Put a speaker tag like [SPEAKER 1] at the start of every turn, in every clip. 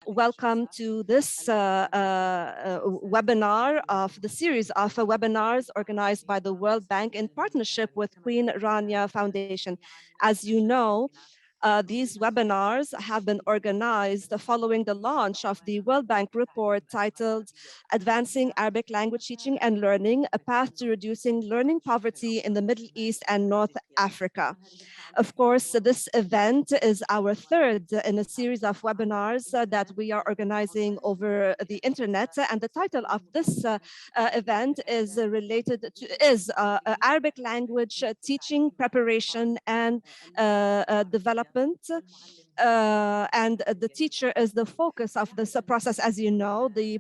[SPEAKER 1] Welcome to this webinar of the series of webinars organized by the World Bank in partnership with Queen Rania Foundation. As you know, these webinars have been organized following the launch of the World Bank report titled Advancing Arabic Language Teaching and Learning, A Path to Reducing Learning Poverty in the Middle East and North Africa. Of course, this event is our third in a series of webinars that we are organizing over the internet. And the title of this event is related to Arabic language teaching, preparation, and development. And the teacher is the focus of this process. As you know, the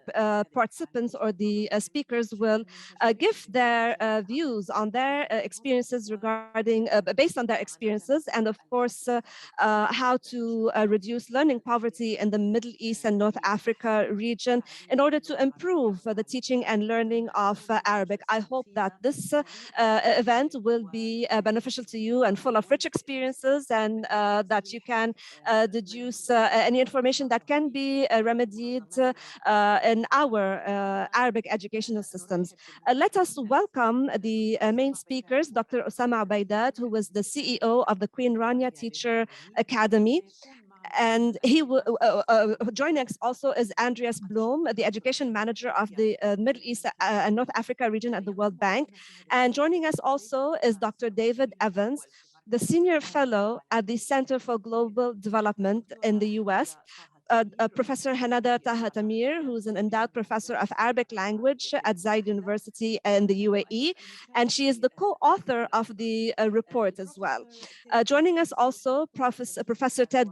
[SPEAKER 1] participants or the speakers will give their views on their experiences regarding, based on their experiences, and of course, how to reduce learning poverty in the Middle East and North Africa region in order to improve the teaching and learning of Arabic. I hope that this event will be beneficial to you and full of rich experiences, and that you can deduce any information that can be remedied in our Arabic educational systems. Let us welcome the main speakers, Dr. Osama Ubaidat, who was the CEO of the Queen Rania Teacher Academy. And he will joining us also is Andreas Blum, the education manager of the Middle East and North Africa region at the World Bank. And joining us also is Dr. David Evans, the senior fellow at the Center for Global Development in the US. Professor Hanada Taha Tamir, who's an endowed professor of Arabic language at Zayed University in the UAE, and she is the co-author of the report as well. Joining us also, Professor Ted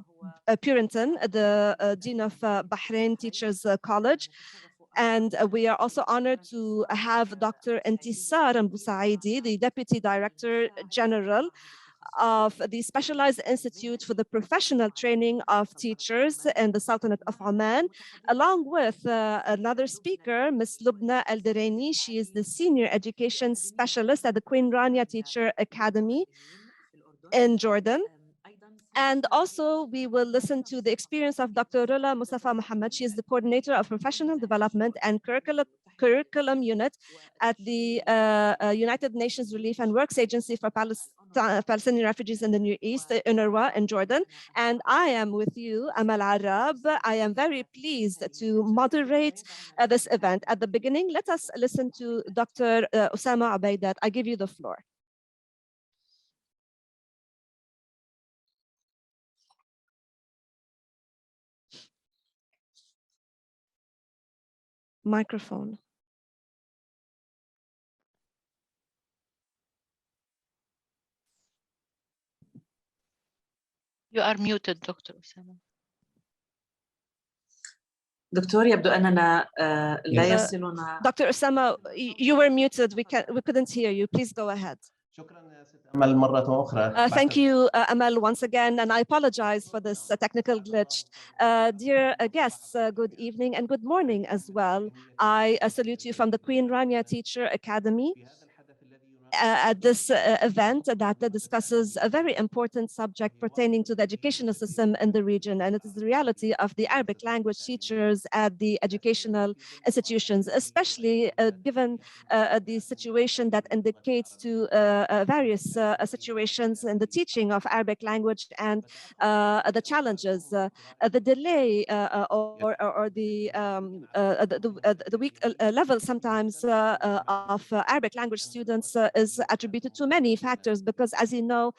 [SPEAKER 1] Purinton, the Dean of Bahrain Teachers College. And we are also honored to have Dr. Intisar Mbousaidi, the Deputy Director General of the Specialized Institute for the Professional Training of Teachers in the Sultanate of Oman, along with another speaker, Ms. Lubna Al-Diraini. She is the Senior Education Specialist at the Queen Rania Teacher Academy in Jordan. And also, we will listen to the experience of Dr. Rula Mustafa Muhammad. She is the coordinator of professional development and curriculum unit at the United Nations Relief and Works Agency for Palestinian refugees in the Near East, UNRWA, in Jordan. And I am with you, Amal Arab. I am very pleased to moderate this event. At the beginning, let us listen to Dr. Osama Ubaidat. I give you the floor. Microphone.
[SPEAKER 2] You are muted, Dr. Osama.
[SPEAKER 3] دكتور يبدو أننا لا يصلنا.
[SPEAKER 1] Dr. Osama, you were muted. We couldn't hear you. Please go ahead. Thank you, Amal, once again, and I apologize for this technical glitch. Dear guests, good evening and good morning as well. I salute you from the Queen Rania Teacher Academy at this event that discusses a very important subject pertaining to the educational system in the region, and it is the reality of the Arabic language teachers at the educational institutions, especially given the situation that indicates to various situations in the teaching of Arabic language and the challenges, the delay or the weak level sometimes of Arabic language students is attributed to many factors, because as you know,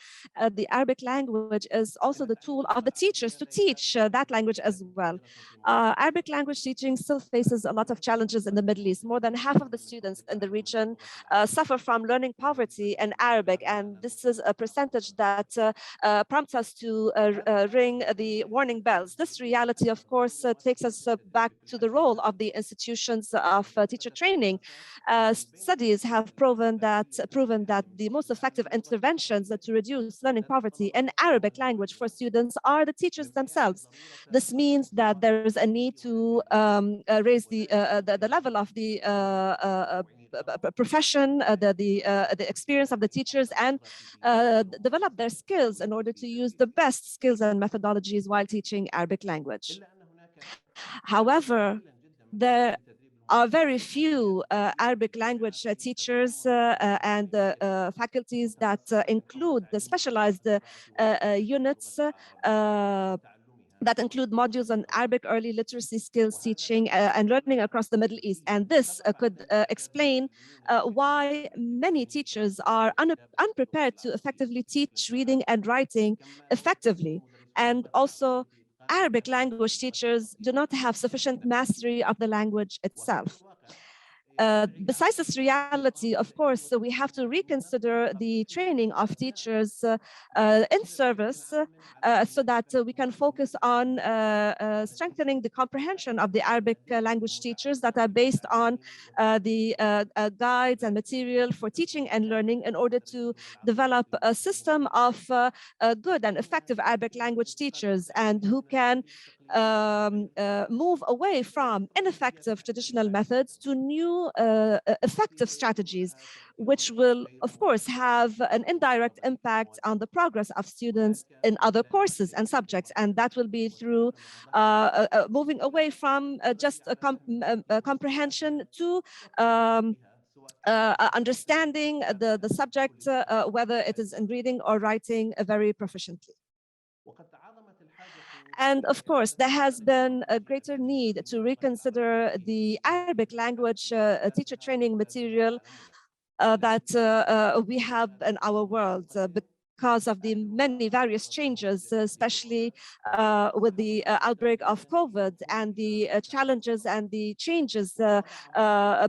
[SPEAKER 1] the Arabic language is also the tool of the teachers to teach that language as well. Arabic language teaching still faces a lot of challenges in the Middle East. More than half of the students in the region suffer from learning poverty in Arabic, and this is a percentage that prompts us to ring the warning bells. This reality, of course, takes us back to the role of the institutions of teacher training. Studies have proven that the most effective interventions to reduce learning poverty in Arabic language for students are the teachers themselves. This means that there is a need to raise the level of the profession, the experience of the teachers, and develop their skills in order to use the best skills and methodologies while teaching Arabic language. However, there are very few Arabic language teachers and faculties that include the specialized units that include modules on Arabic early literacy skills teaching and learning across the Middle East. And this could explain why many teachers are unprepared to effectively teach reading and writing effectively. And also, Arabic language teachers do not have sufficient mastery of the language itself. Besides this reality, of course, we have to reconsider the training of teachers in service so that we can focus on strengthening the comprehension of the Arabic language teachers that are based on the guides and material for teaching and learning in order to develop a system of good and effective Arabic language teachers and who can move away from ineffective traditional methods to new effective strategies, which will, of course, have an indirect impact on the progress of students in other courses and subjects. And that will be through moving away from just a comprehension to understanding the subject, whether it is in reading or writing very proficiently. And of course, there has been a greater need to reconsider the Arabic language teacher training material that we have in our world because of the many various changes, especially with the outbreak of COVID and the challenges and the changes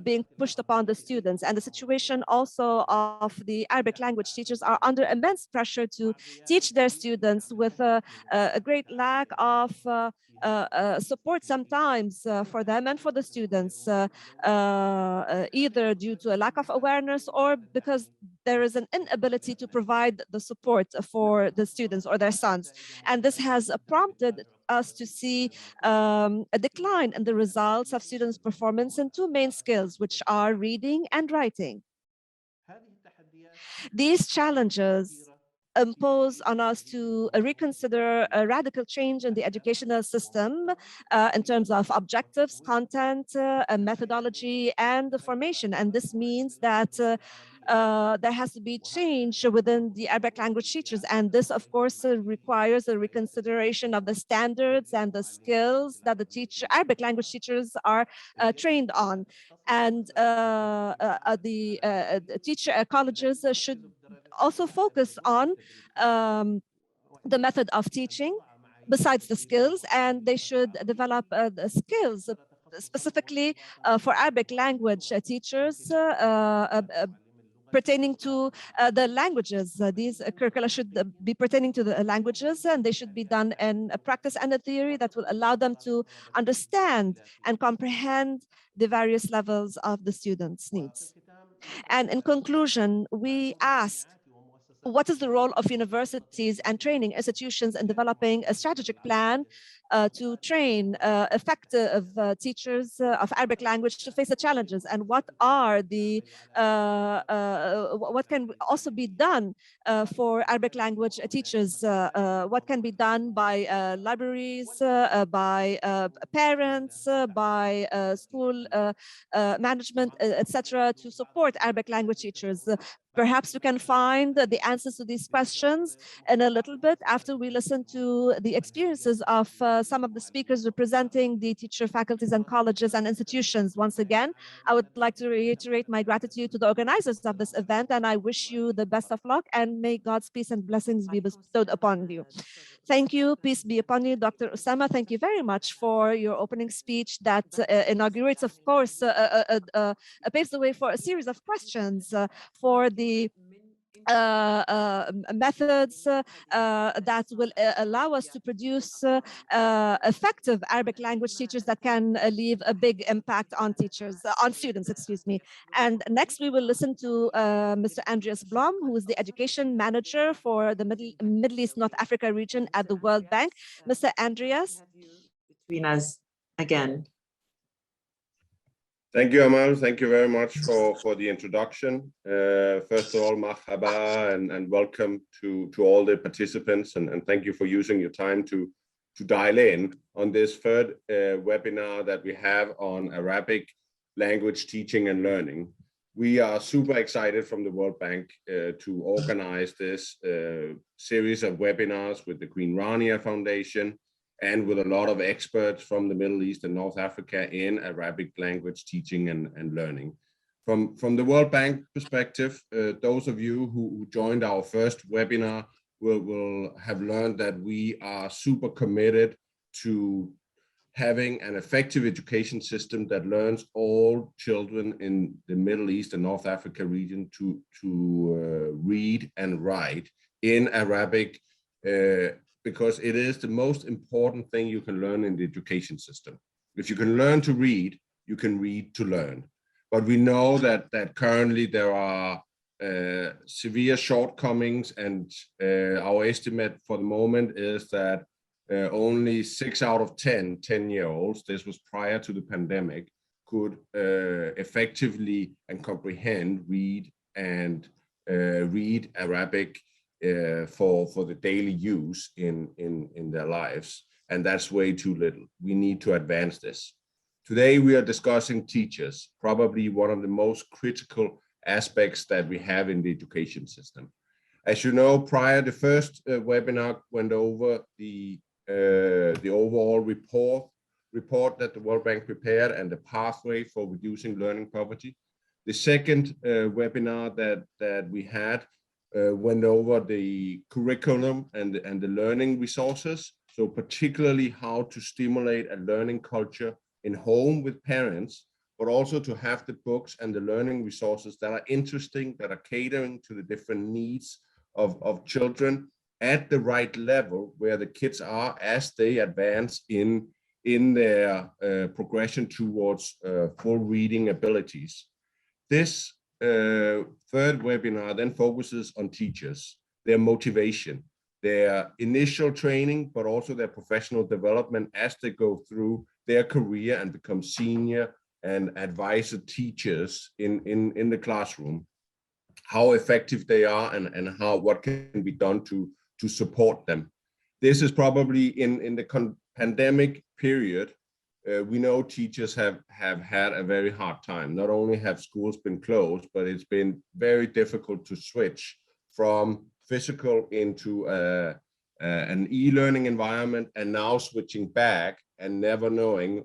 [SPEAKER 1] being pushed upon the students. And the situation also of the Arabic language teachers are under immense pressure to teach their students with a great lack of support sometimes for them and for the students, either due to a lack of awareness or because there is an inability to provide the support for the students or their sons. And this has prompted us to see a decline in the results of students' performance in two main skills, which are reading and writing. These challenges impose on us to reconsider a radical change in the educational system in terms of objectives, content, methodology, and the formation. And this means that there has to be change within the Arabic language teachers. And this, of course, requires a reconsideration of the standards and the skills that the Arabic language teachers are trained on. And the teacher colleges should also focus on the method of teaching besides the skills, and they should develop the skills specifically for Arabic language teachers pertaining to the languages. These curricula should be pertaining to the languages, and they should be done in a practice and a theory that will allow them to understand and comprehend the various levels of the students' needs. And in conclusion, we ask, what is the role of universities and training institutions in developing a strategic plan to train effective teachers of Arabic language to face the challenges, and what are the what can also be done for Arabic language teachers? What can be done by libraries, by parents, by school management, etc., to support Arabic language teachers? Perhaps we can find the answers to these questions in a little bit after we listen to the experiences of some of the speakers representing the teacher faculties and colleges and institutions. Once again, I would like to reiterate my gratitude to the organizers of this event, and I wish you the best of luck, and may God's peace and blessings be bestowed upon you. Thank you. Peace be upon you, Dr. Osama. Thank you very much for your opening speech that inaugurates, of course, paves the way for a series of questions for the methods that will allow us to produce effective Arabic language teachers that can leave a big impact on teachers, on students, excuse me. And next we will listen to Mr. Andreas Blom, who is the education manager for the Middle East North Africa region at the World Bank. Mr. Andreas.
[SPEAKER 3] Between us again.
[SPEAKER 4] Thank you, Amal. Thank you very much for the introduction. First of all, marhaba and welcome to all the participants, and thank you for using your time to dial in on this third webinar that we have on Arabic language teaching and learning. We are super excited from the World Bank to organize this series of webinars with the Queen Rania Foundation and with a lot of experts from the Middle East and North Africa in Arabic language teaching and learning. From the World Bank perspective, those of you who joined our first webinar will have learned that we are super committed to having an effective education system that learns all children in the Middle East and North Africa region to read and write in Arabic, because it is the most important thing you can learn in the education system. If you can learn to read, you can read to learn. But we know that currently there are severe shortcomings, and our estimate for the moment is that only 6 out of 10-year-olds, this was prior to the pandemic, could effectively and comprehend, read Arabic for the daily use in their lives. And that's way too little. We need to advance this. Today, we are discussing teachers, probably one of the most critical aspects that we have in the education system. As you know, the first webinar went over the overall report that the World Bank prepared and the pathway for reducing learning poverty. The second webinar that we had went over the curriculum and the learning resources. So particularly how to stimulate a learning culture in home with parents, but also to have the books and the learning resources that are interesting, that are catering to the different needs of children at the right level where the kids are as they advance in their progression towards full reading abilities. This third webinar then focuses on teachers, their motivation, their initial training, but also their professional development as they go through their career and become senior and advisor teachers in the classroom, how effective they are and what can be done to support them. This is probably in the pandemic period, we know teachers have had a very hard time. Not only have schools been closed, but it's been very difficult to switch from physical into an e-learning environment, and now switching back and never knowing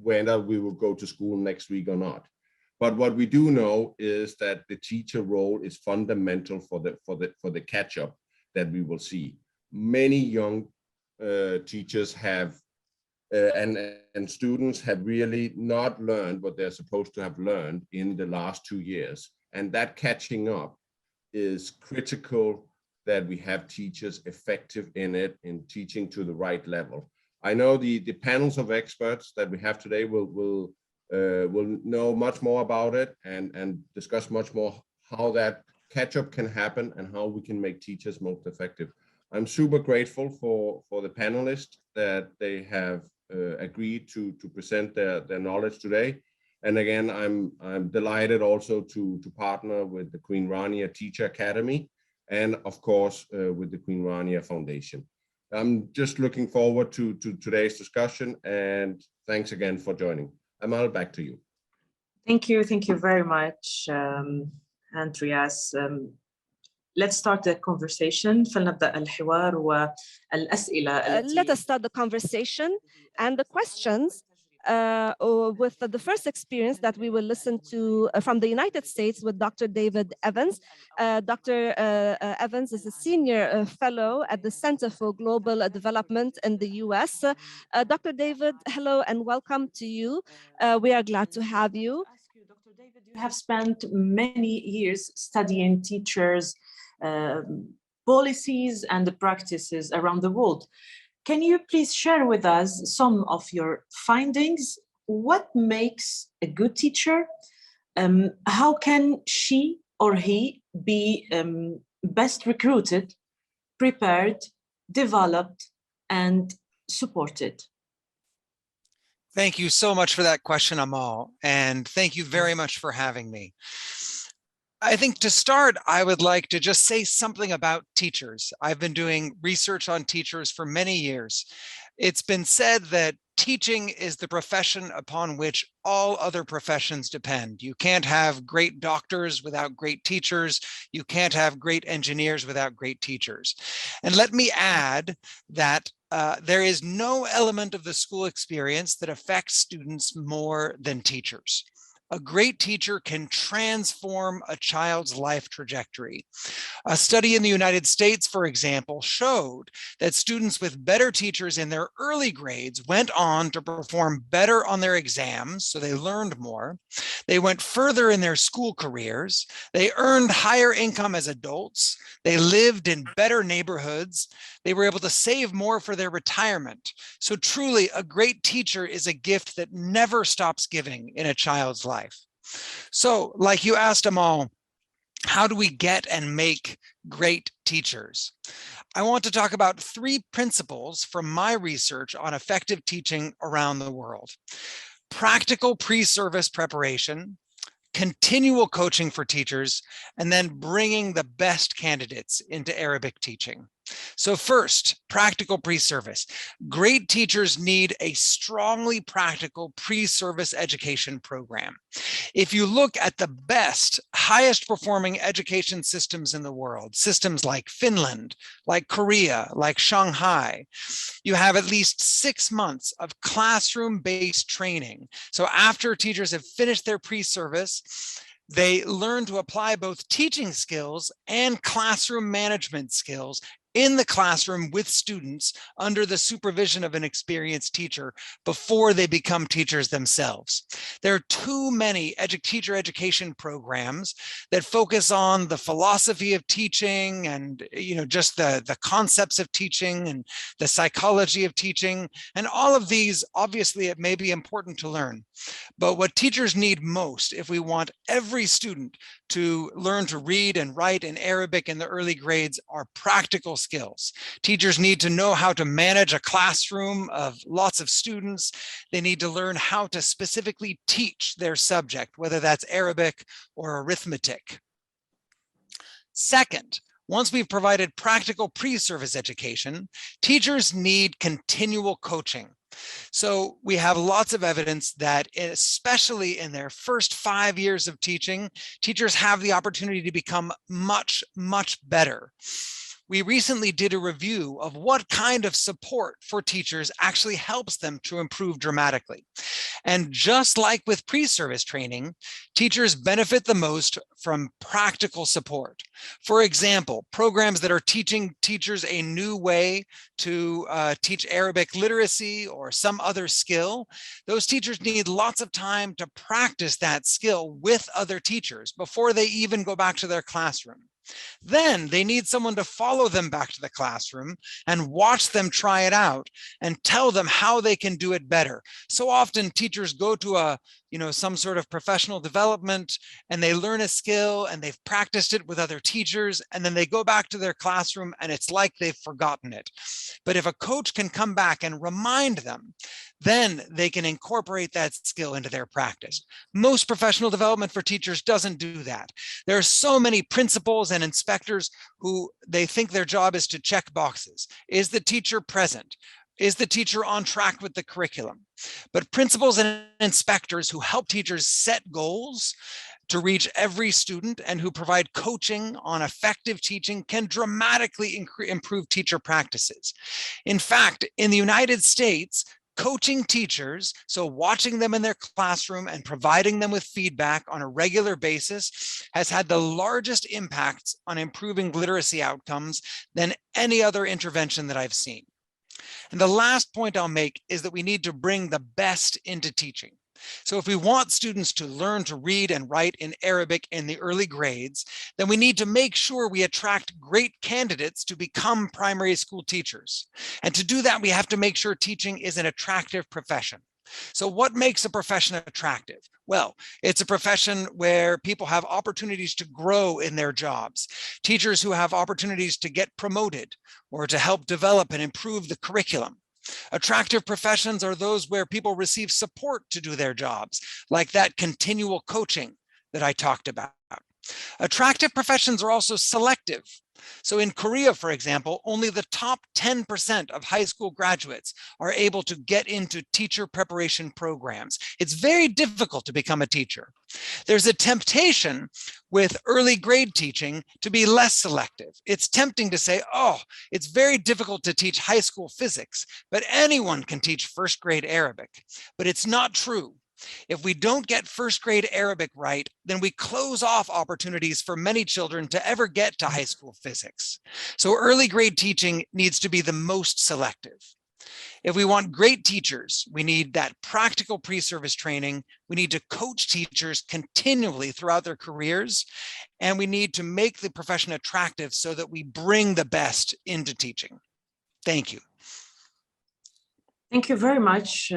[SPEAKER 4] whether we will go to school next week or not. But what we do know is that the teacher role is fundamental for the catch-up that we will see. Many young teachers have and students have really not learned what they're supposed to have learned in the last 2 years. And that catching up is critical, that we have teachers effective in it, in teaching to the right level. I know the panels of experts that we have today will know much more about it and discuss much more how that catch-up can happen and how we can make teachers most effective. I'm super grateful for the panelists that they have agreed to present their knowledge today. And again, I'm delighted also to partner with the Queen Rania Teacher Academy and of course with the Queen Rania Foundation. I'm just looking forward to today's discussion, and thanks again for joining. Amal, back to you.
[SPEAKER 3] Thank you very much, Andreas. Let's start the conversation. فلنبدأ الحوار والأسئلة.
[SPEAKER 1] Let us start the conversation and the questions with the first experience that we will listen to from the United States with Dr. David Evans. Dr. Evans is a senior fellow at the Center for Global Development in the US. Dr. David, hello and welcome to you. We are glad to have you.
[SPEAKER 3] Dr. David, you have spent many years studying teachers' policies and practices around the world. Can you please share with us some of your findings? What makes a good teacher? How can she or he be best recruited, prepared, developed, and supported?
[SPEAKER 5] Thank you so much for that question, Amal, and thank you very much for having me. I think to start, I would like to just say something about teachers. I've been doing research on teachers for many years, It's been said that teaching is the profession upon which all other professions depend. You can't have great doctors without great teachers. You can't have great engineers without great teachers. And let me add that there is no element of the school experience that affects students more than teachers. A great teacher can transform a child's life trajectory. A study in the United States, for example, showed that students with better teachers in their early grades went on to perform better on their exams, so they learned more. They went further in their school careers. They earned higher income as adults. They lived in better neighborhoods. They were able to save more for their retirement. So truly, a great teacher is a gift that never stops giving in a child's life. So, like you asked, Amal, how do we get and make great teachers? I want to talk about 3 principles from my research on effective teaching around the world. Practical pre-service preparation, continual coaching for teachers, and then bringing the best candidates into Arabic teaching. So first, practical pre-service. Great teachers need a strongly practical pre-service education program. If you look at the best, highest performing education systems in the world, systems like Finland, like Korea, like Shanghai, you have at least 6 months of classroom-based training. So after teachers have finished their pre-service, they learn to apply both teaching skills and classroom management skills in the classroom with students under the supervision of an experienced teacher before they become teachers themselves. There are too many teacher education programs that focus on the philosophy of teaching and just the concepts of teaching and the psychology of teaching. And all of these, obviously, it may be important to learn. But what teachers need most, if we want every student to learn to read and write in Arabic in the early grades, are practical skills. Teachers need to know how to manage a classroom of lots of students. They need to learn how to specifically teach their subject, whether that's Arabic or arithmetic. Second, once we've provided practical pre-service education, teachers need continual coaching. So we have lots of evidence that especially in their first 5 years of teaching, teachers have the opportunity to become much, much better. We recently did a review of what kind of support for teachers actually helps them to improve dramatically. And just like with pre-service training, teachers benefit the most from practical support. For example, programs that are teaching teachers a new way to teach Arabic literacy or some other skill, those teachers need lots of time to practice that skill with other teachers before they even go back to their classroom. Then they need someone to follow them back to the classroom and watch them try it out and tell them how they can do it better. So often teachers go to some sort of professional development and they learn a skill and they've practiced it with other teachers, and then they go back to their classroom and it's like they've forgotten it. But if a coach can come back and remind them, then they can incorporate that skill into their practice. Most professional development for teachers doesn't do that. There are so many principals and inspectors who they think their job is to check boxes. Is the teacher present? Is the teacher on track with the curriculum? But principals and inspectors who help teachers set goals to reach every student and who provide coaching on effective teaching can dramatically improve teacher practices. In fact, in the United States, coaching teachers, so watching them in their classroom and providing them with feedback on a regular basis, has had the largest impacts on improving literacy outcomes than any other intervention that I've seen. And the last point I'll make is that we need to bring the best into teaching. So if we want students to learn to read and write in Arabic in the early grades, then we need to make sure we attract great candidates to become primary school teachers. And to do that, we have to make sure teaching is an attractive profession. So what makes a profession attractive? Well, it's a profession where people have opportunities to grow in their jobs. Teachers who have opportunities to get promoted or to help develop and improve the curriculum. Attractive professions are those where people receive support to do their jobs, like that continual coaching that I talked about. Attractive professions are also selective. So in Korea, for example, only the top 10% of high school graduates are able to get into teacher preparation programs. It's very difficult to become a teacher. There's a temptation with early grade teaching to be less selective. It's tempting to say, oh, it's very difficult to teach high school physics, but anyone can teach first grade Arabic. But it's not true. If we don't get first grade Arabic right, then we close off opportunities for many children to ever get to high school physics. So early grade teaching needs to be the most selective. If we want great teachers, we need that practical pre-service training. We need to coach teachers continually throughout their careers, and we need to make the profession attractive so that we bring the best into teaching. Thank you.
[SPEAKER 3] Thank you very much,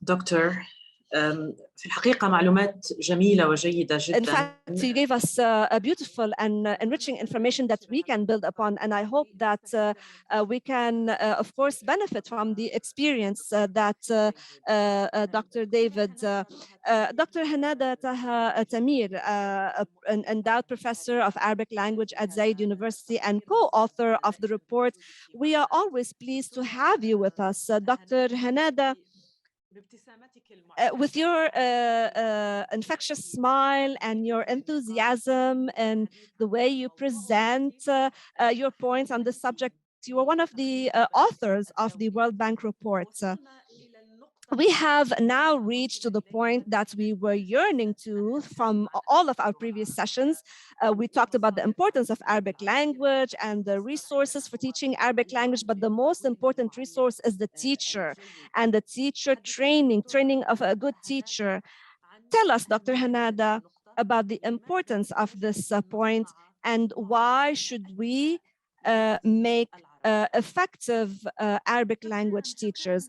[SPEAKER 3] Doctor. في الحقيقة معلومات جميلة وجيدة
[SPEAKER 1] In
[SPEAKER 3] جدا.
[SPEAKER 1] fact, you gave us a beautiful and enriching information that we can build upon. And I hope that we can, of course, benefit from the experience that Dr. David, Dr. Hanada Taha Tamir, an endowed professor of Arabic language at Zaid University and co-author of the report. We are always pleased to have you with us. Dr. Hanada, with your infectious smile and your enthusiasm and the way you present your points on this subject, you are one of the authors of the World Bank report. We have now reached to the point that we were yearning to from all of our previous sessions. We talked about the importance of Arabic language and the resources for teaching Arabic language, but the most important resource is the teacher and the teacher training of a good teacher. Tell us, Dr. Hanada, about the importance of this point and why should we make effective Arabic language teachers.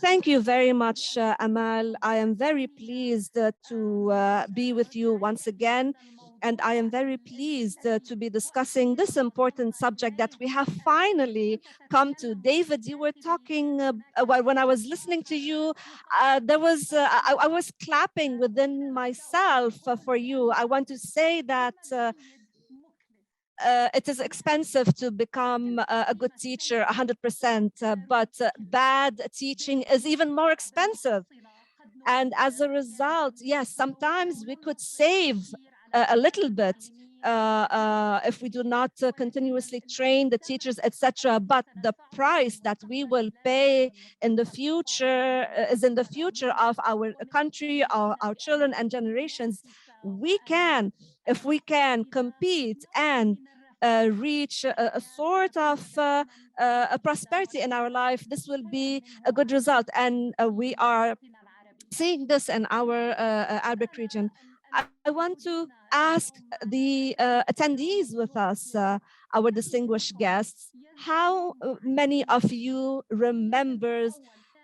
[SPEAKER 1] Thank you very much, Amal. I am very pleased to be with you once again. And I am very pleased to be discussing this important subject that we have finally come to. David, you were talking, when I was listening to you, I was clapping within myself for you. I want to say that it is expensive to become a good teacher 100%, but bad teaching is even more expensive. And as a result, yes, sometimes we could save a little bit if we do not continuously train the teachers, etc. But the price that we will pay in the future is in the future of our country, our children and generations. We can, if we can compete and reach a sort of a prosperity in our life, this will be a good result. And we are seeing this in our Arabic region. I want to ask the attendees with us, our distinguished guests, how many of you remembers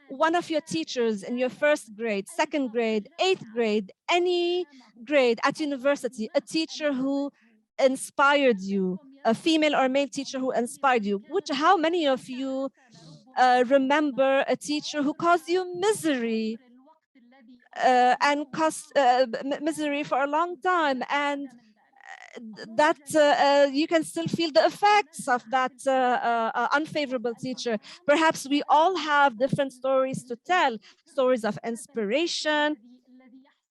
[SPEAKER 1] one of your teachers in your first grade, second grade, eighth grade, any grade at university, a teacher who inspired you, a female or male teacher who inspired you? How many of you remember a teacher who caused you misery and caused misery for a long time, and that you can still feel the effects of that unfavorable teacher? Perhaps we all have different stories to tell, stories of inspiration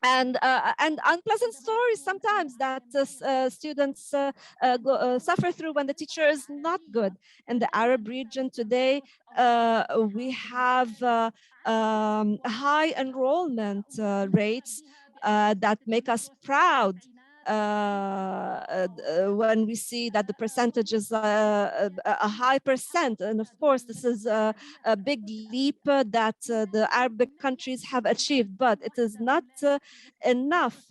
[SPEAKER 1] and unpleasant stories sometimes that students suffer through when the teacher is not good. In the Arab region today, we have high enrollment rates that make us proud when we see that the percentage is a high percent. And of course, this is a big leap that the Arabic countries have achieved, but it is not enough.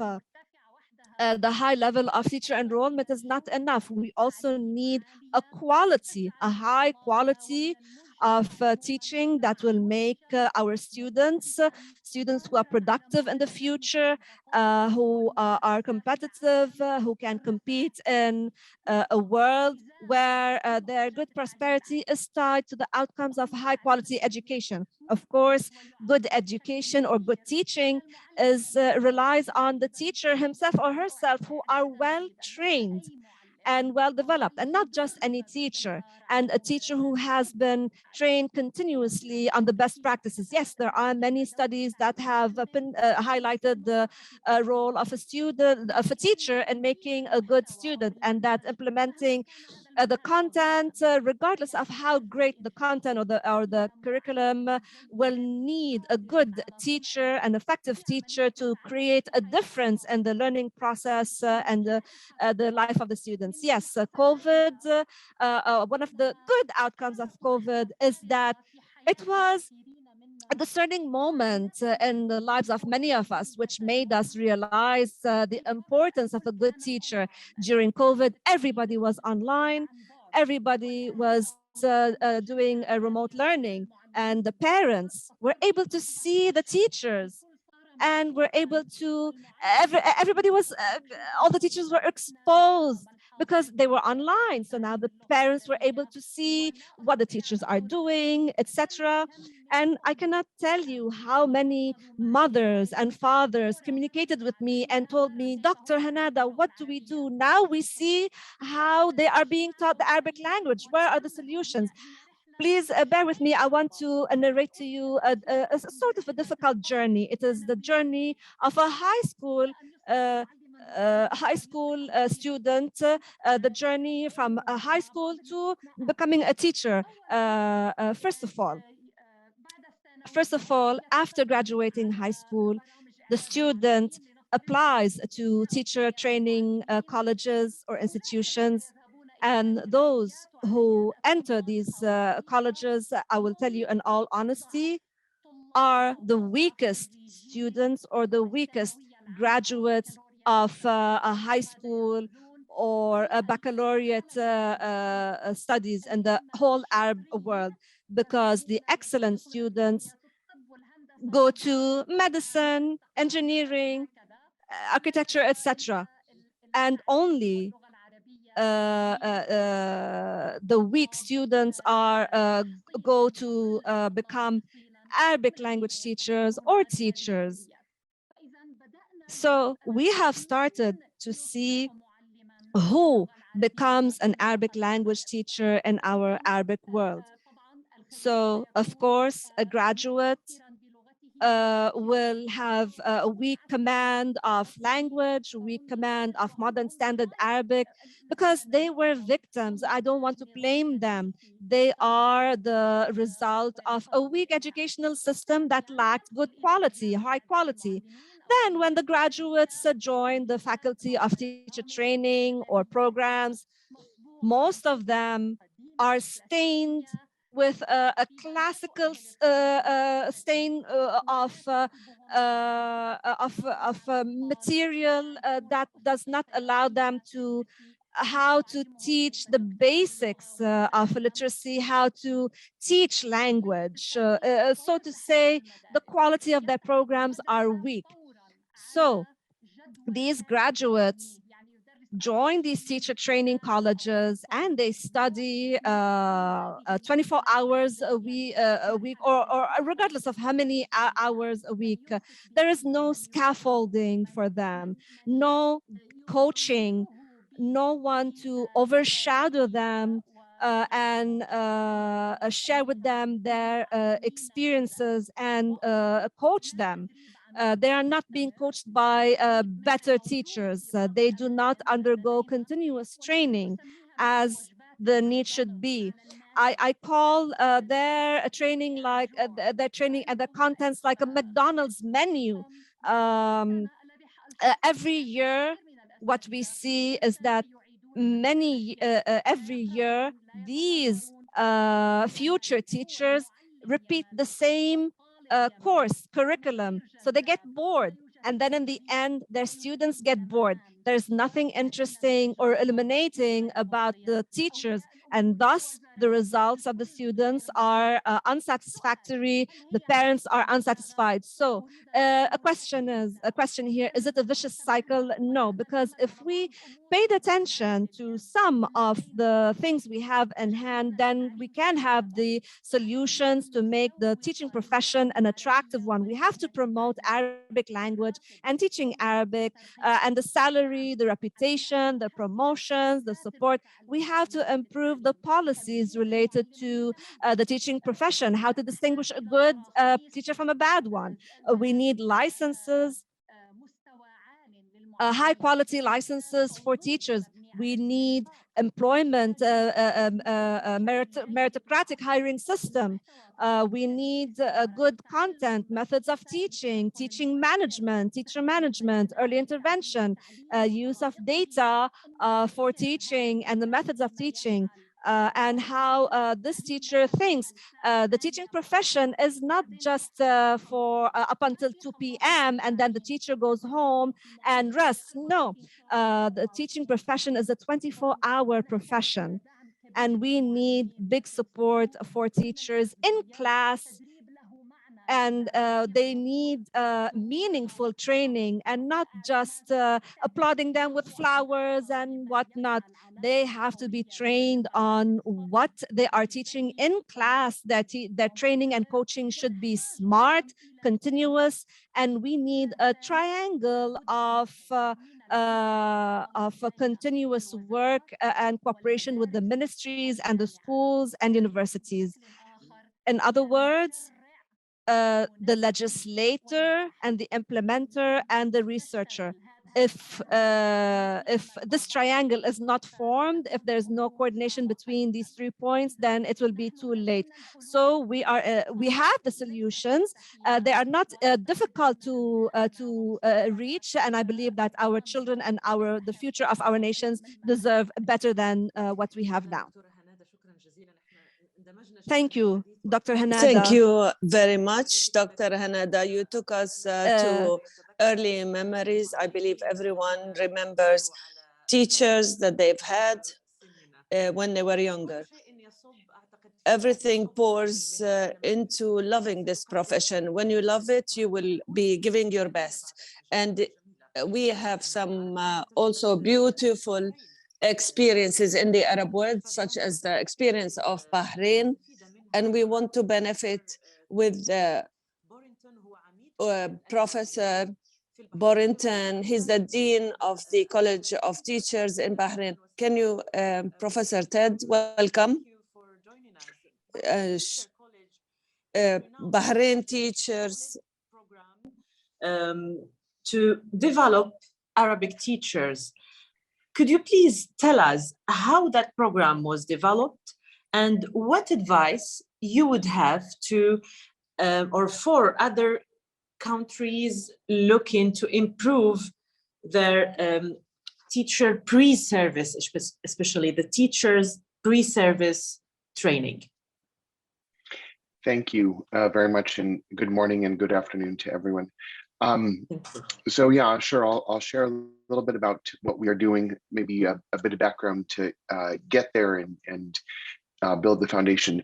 [SPEAKER 1] The high level of teacher enrollment is not enough. We also need a quality, a high quality of teaching that will make our students who are productive in the future, who are competitive, who can compete in a world where their good prosperity is tied to the outcomes of high quality education. Of course, good education or good teaching relies on the teacher himself or herself who are well trained. and well developed, and not just any teacher, and a teacher who has been trained continuously on the best practices. Yes, there are many studies that have highlighted the role of a student, of a teacher, in making a good student, and that implementing the content, regardless of how great the content or the curriculum, will need a good teacher, an effective teacher, to create a difference in the learning process and the life of the students. Yes, COVID, one of the good outcomes of COVID is that it was a discerning moment in the lives of many of us, which made us realize the importance of a good teacher. During COVID, everybody was online, everybody was doing remote learning, and the parents were able to see the teachers and were able to everybody was all the teachers were exposed because they were online. So now the parents were able to see what the teachers are doing, etc. And I cannot tell you how many mothers and fathers communicated with me and told me, Dr. Hanada, what do we do now? We see how they are being taught the Arabic language. Where are the solutions? Please bear with me. I want to narrate to you a sort of a difficult journey. It is the journey of a uh, high school student, the journey from a high school to becoming a teacher. First of all, after graduating high school, the student applies to teacher training colleges or institutions. And those who enter these colleges, I will tell you in all honesty, are the weakest students or the weakest graduates of a high school or a baccalaureate studies in the whole Arab world, because the excellent students go to medicine, engineering, architecture, etc. And only the weak students are go to become Arabic language teachers or teachers. So we have started to see who becomes an Arabic language teacher in our Arabic world. So, of course, a graduate will have a weak command of language, weak command of modern standard Arabic, because they were victims. I don't want to blame them. They are the result of a weak educational system that lacked good quality, high quality. Then, when the graduates join the faculty of teacher training or programs, most of them are stained with a classical stain of material that does not allow them to how to teach the basics of literacy, how to teach language. So to say, the quality of their programs are weak. So these graduates join these teacher training colleges and they study 24 hours a week or regardless of how many hours a week. There is no scaffolding for them, no coaching, no one to overshadow them and share with them their experiences and coach them. They are not being coached by better teachers. They do not undergo continuous training as the need should be. I call their training like their training and the contents like a McDonald's menu. Every year, what we see is that every year these future teachers repeat the same course curriculum, so they get bored, and then in the end their students get bored. There's nothing interesting or illuminating about the teachers, and thus the results of the students are unsatisfactory. The parents are unsatisfied. So a question here, is it a vicious cycle? No, because if we paid attention to some of the things we have in hand, then we can have the solutions to make the teaching profession an attractive one. We have to promote Arabic language and teaching Arabic, and the salary salary, the reputation, the promotions, the support. We have to improve the policies related to the teaching profession, how to distinguish a good teacher from a bad one. We need licenses, high quality licenses for teachers. We need employment, meritocratic hiring system. We need good content, methods of teaching, teaching management, teacher management, early intervention, use of data for teaching and the methods of teaching. And how this teacher thinks. The teaching profession is not just for up until 2 p.m. and then the teacher goes home and rests. No, the teaching profession is a 24-hour profession. And we need big support for teachers in class, and they need meaningful training and not just applauding them with flowers and whatnot. They have to be trained on what they are teaching in class. Their training and coaching should be smart, continuous, and we need a triangle of continuous work and cooperation with the ministries and the schools and universities. In other words, the legislator and the implementer and the researcher. If this triangle is not formed, if there's no coordination between these 3 points, then it will be too late. So we have the solutions. They are not difficult to reach, and I believe that our children and the future of our nations deserve better than what we have now. Thank you, Dr. Hanada.
[SPEAKER 6] Thank you very much, Dr. Hanada. You took us to early memories. I believe everyone remembers teachers that they've had when they were younger. Everything pours into loving this profession. When you love it, you will be giving your best. And we have some also beautiful experiences in the Arab world, such as the experience of Bahrain. And we want to benefit with Professor Borinton. He's the Dean of the College of Teachers in Bahrain. Can you, Professor Ted, welcome. Bahrain teachers.
[SPEAKER 3] To develop Arabic teachers. Could you please tell us how that program was developed and what advice you would have to or for other countries looking to improve their teacher pre-service, especially the teachers pre-service training?
[SPEAKER 7] Thank you very much, and good morning and good afternoon to everyone. So yeah, sure, I'll share a little bit about what we are doing, maybe a bit of background to get there and build the foundation.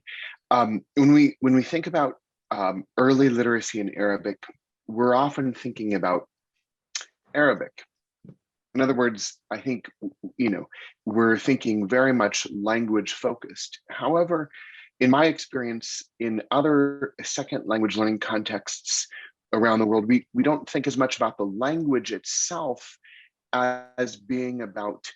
[SPEAKER 7] When we think about early literacy in Arabic, we're often thinking about Arabic. In other words, I think, we're thinking very much language focused. However, in my experience, in other second language learning contexts around the world, we don't think as much about the language itself as being about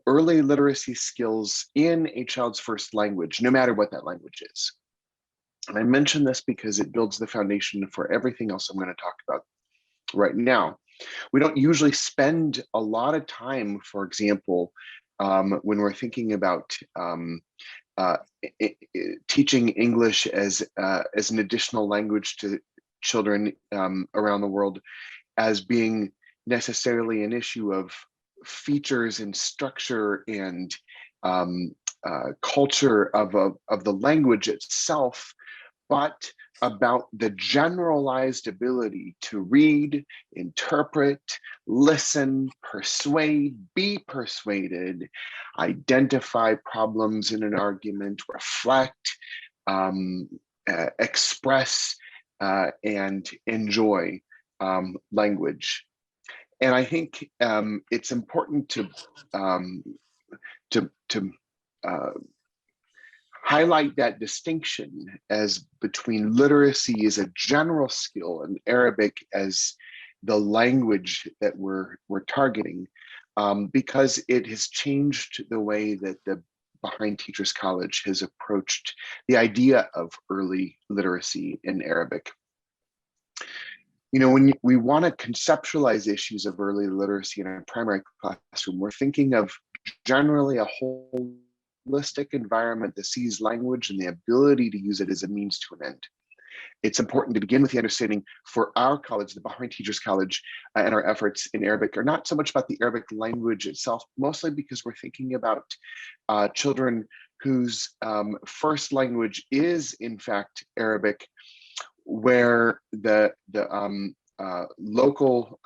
[SPEAKER 7] early literacy skills in a child's first language, no matter what that language is. And I mention this because it builds the foundation for everything else I'm going to talk about right now. We don't usually spend a lot of time, for example, when we're thinking about teaching English as an additional language to children around the world, as being necessarily an issue of features and structure and culture of the language itself, but about the generalized ability to read, interpret, listen, persuade, be persuaded, identify problems in an argument, reflect, express, and enjoy language. And I think it's important to highlight that distinction as between literacy as a general skill and Arabic as the language that we're targeting. because it has changed the way that the Bahrain Teachers College has approached the idea of early literacy in Arabic. You know, when we want to conceptualize issues of early literacy in a primary classroom, we're thinking of generally a holistic environment that sees language and the ability to use it as a means to an end. It's important to begin with the understanding for our college, the Bahrain Teachers College, and our efforts in Arabic are not so much about the Arabic language itself, mostly because we're thinking about children whose first language is in fact Arabic, where the local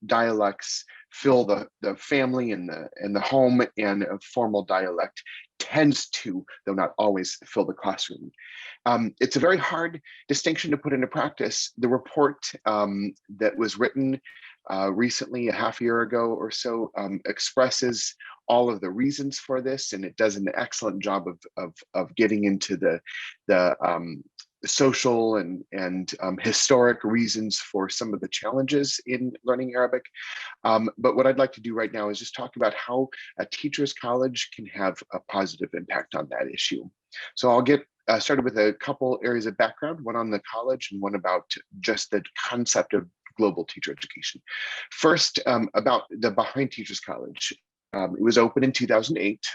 [SPEAKER 7] dialects fill the family and the home, and a formal dialect tends to, though not always, fill the classroom. It's a very hard distinction to put into practice. The report that was written recently, a half year ago or so, expresses all of the reasons for this, and it does an excellent job of getting into the social and historic reasons for some of the challenges in learning Arabic. But what I'd like to do right now is just talk about how a teacher's college can have a positive impact on that issue. So I'll get started with a couple areas of background, one on the college and one about just the concept of global teacher education. First, about the Bahrain Teachers College. It was opened in 2008.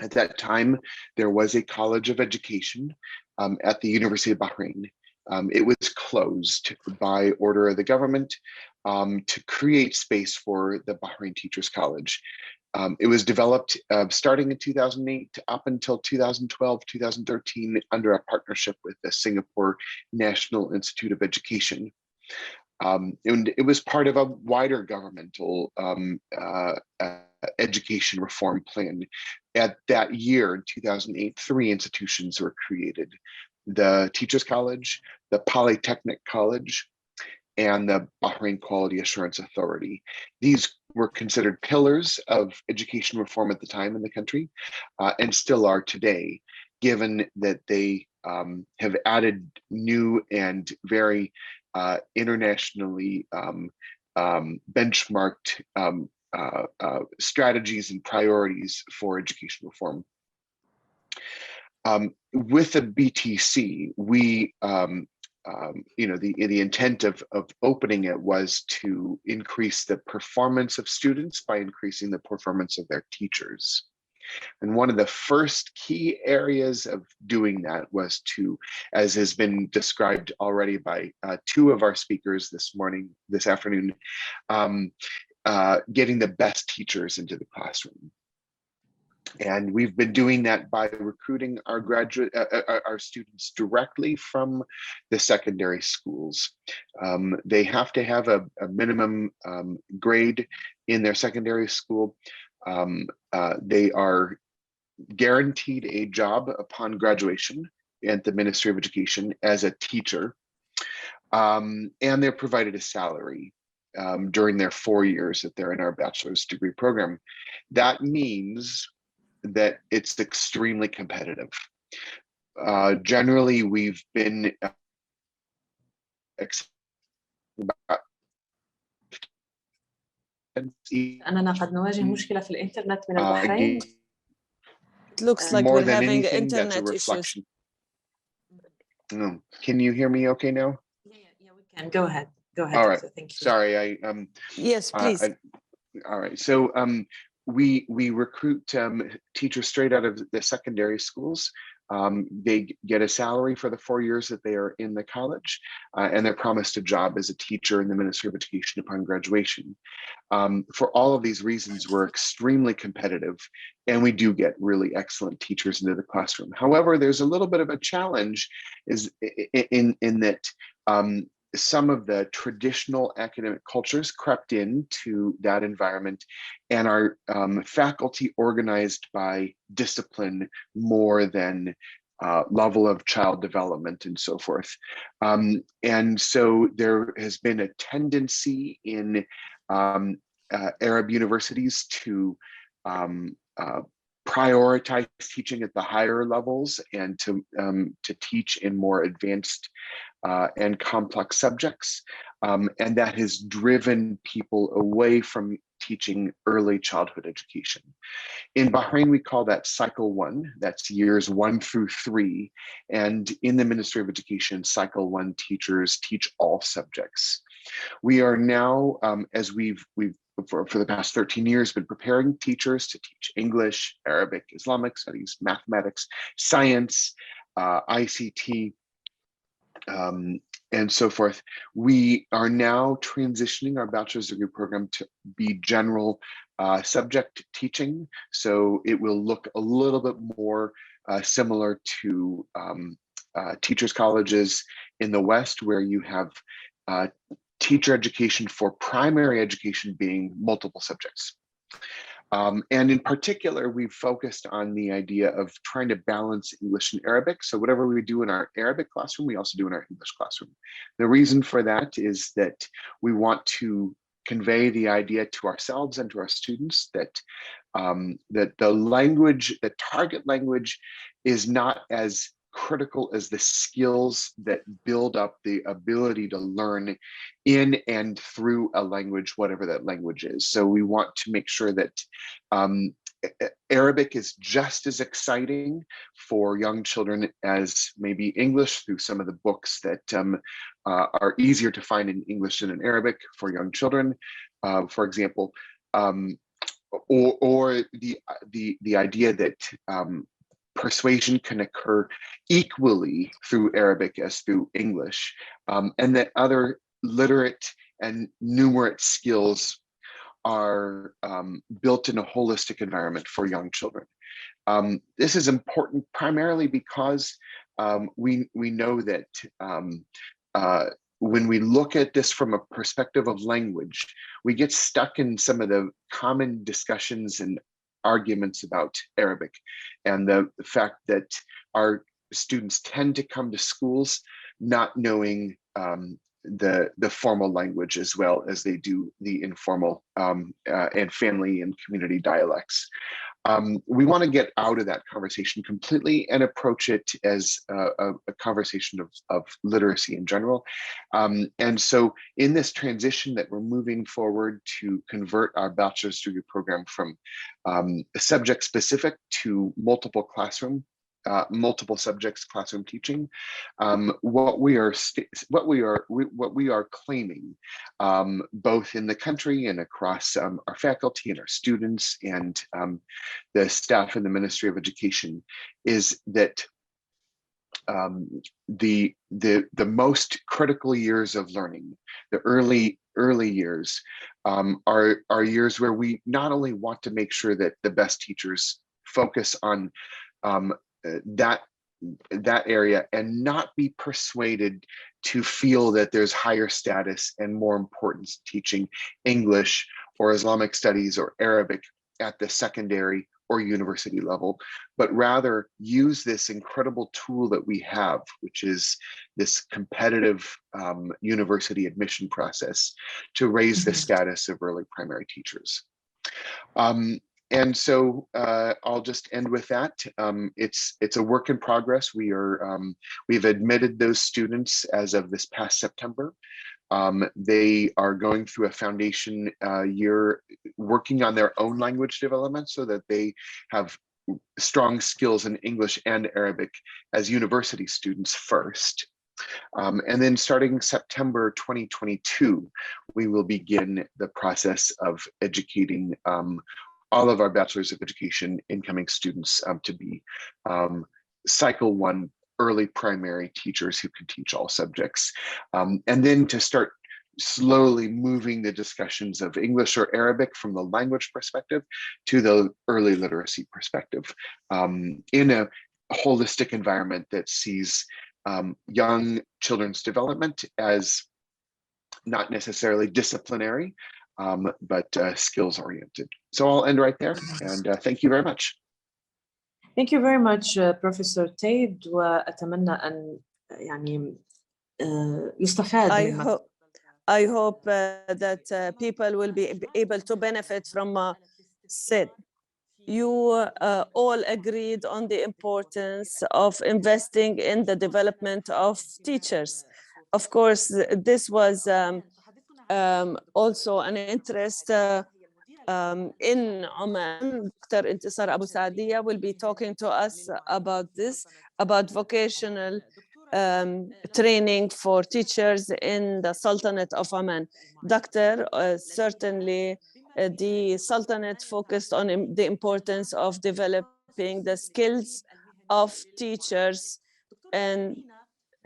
[SPEAKER 7] At that time, there was a college of education at the University of Bahrain. It was closed by order of the government to create space for the Bahrain Teachers College. It was developed starting in 2008 up until 2012, 2013 under a partnership with the Singapore National Institute of Education. And it was part of a wider governmental education reform plan. At that year, in 2008, 3 institutions were created: the Teachers College, the Polytechnic College, and the Bahrain Quality Assurance Authority. These were considered pillars of education reform at the time in the country, and still are today, given that they have added new and very internationally benchmarked strategies and priorities for education reform. With the BTC, we, the intent of opening it was to increase the performance of students by increasing the performance of their teachers. And one of the first key areas of doing that was to, as has been described already by 2 of our speakers this afternoon, getting the best teachers into the classroom. And we've been doing that by recruiting our students directly from the secondary schools. They have to have a minimum grade in their secondary school. They are guaranteed a job upon graduation at the Ministry of Education as a teacher, and they're provided a salary during their 4 years that they're in our bachelor's degree program. That means that it's extremely competitive. Generally, we've been
[SPEAKER 3] أننا قد نواجه مشكلة في الإنترنت من البحرين.
[SPEAKER 6] It looks like
[SPEAKER 7] more
[SPEAKER 6] we're
[SPEAKER 7] than
[SPEAKER 6] having
[SPEAKER 7] anything, that's a
[SPEAKER 6] internet issues.
[SPEAKER 7] reflection. Can you hear me okay now?
[SPEAKER 3] Yeah, we can. Go ahead. Go ahead.
[SPEAKER 7] All right.
[SPEAKER 3] So thank you.
[SPEAKER 7] Sorry,
[SPEAKER 6] Yes, please.
[SPEAKER 7] All right. So we recruit teachers straight out of the secondary schools. They get a salary for the 4 years that they are in the college, and they're promised a job as a teacher in the Ministry of Education upon graduation. For all of these reasons, we're extremely competitive, and we do get really excellent teachers into the classroom. However, there's a little bit of a challenge in that some of the traditional academic cultures crept into that environment, and our faculty organized by discipline more than level of child development and so forth. And so there has been a tendency in Arab universities to prioritize teaching at the higher levels and to teach in more advanced and complex subjects. And that has driven people away from teaching early childhood education. In Bahrain, we call that cycle 1. That's years 1 through 3. And in the Ministry of Education, cycle 1 teachers teach all subjects. We are now, as we've for the past 13 years, been preparing teachers to teach English, Arabic, Islamic studies, mathematics, science, ICT, and so forth. We are now transitioning our bachelor's degree program to be general subject teaching. So it will look a little bit more similar to teachers' colleges in the West, where you have teacher education for primary education being multiple subjects. And in particular, we've focused on the idea of trying to balance English and Arabic. So whatever we do in our Arabic classroom, we also do in our English classroom. The reason for that is that we want to convey the idea to ourselves and to our students that that the language, the target language, is not as critical as the skills that build up the ability to learn in and through a language, whatever that language is. So we want to make sure that Arabic is just as exciting for young children as maybe English, through some of the books that are easier to find in English than in Arabic for young children, for example, or the idea that persuasion can occur equally through Arabic as through English, and that other literate and numerate skills are built in a holistic environment for young children. This is important primarily because we know that when we look at this from a perspective of language, we get stuck in some of the common discussions and arguments about Arabic, and the fact that our students tend to come to schools not knowing the formal language as well as they do the informal and family and community dialects. We want to get out of that conversation completely and approach it as a conversation of literacy in general. And so in this transition that we're moving forward to convert our bachelor's degree program from subject specific to multiple subjects classroom teaching, what we are claiming, both in the country and across our faculty and our students and the staff in the Ministry of Education, is that the most critical years of learning, the early years, are years where we not only want to make sure that the best teachers focus on that area and not be persuaded to feel that there's higher status and more importance teaching English or Islamic studies or Arabic at the secondary or university level, but rather use this incredible tool that we have, which is this competitive university admission process, to raise the status of early primary teachers. And so I'll just end with that. It's a work in progress. We've admitted those students as of this past September. They are going through a foundation year, working on their own language development so that they have strong skills in English and Arabic as university students first. And then starting September 2022, we will begin the process of educating all of our bachelor's of education incoming students to be cycle 1 early primary teachers who can teach all subjects, and then to start slowly moving the discussions of English or Arabic from the language perspective to the early literacy perspective, in a holistic environment that sees young children's development as not necessarily disciplinary, but skills oriented. So I'll end right there, and thank you very much.
[SPEAKER 3] Thank you very much, Professor Taid. وأتمنى أن يعني يستفاد مما
[SPEAKER 6] I hope that people will be able to benefit from SID. You all agreed on the importance of investing in the development of teachers. Of course, this was also an interest in Oman. Dr. Intisar Abu Saadia will be talking to us about this, about vocational training for teachers in the Sultanate of Oman. Doctor, certainly the Sultanate focused on the importance of developing the skills of teachers. And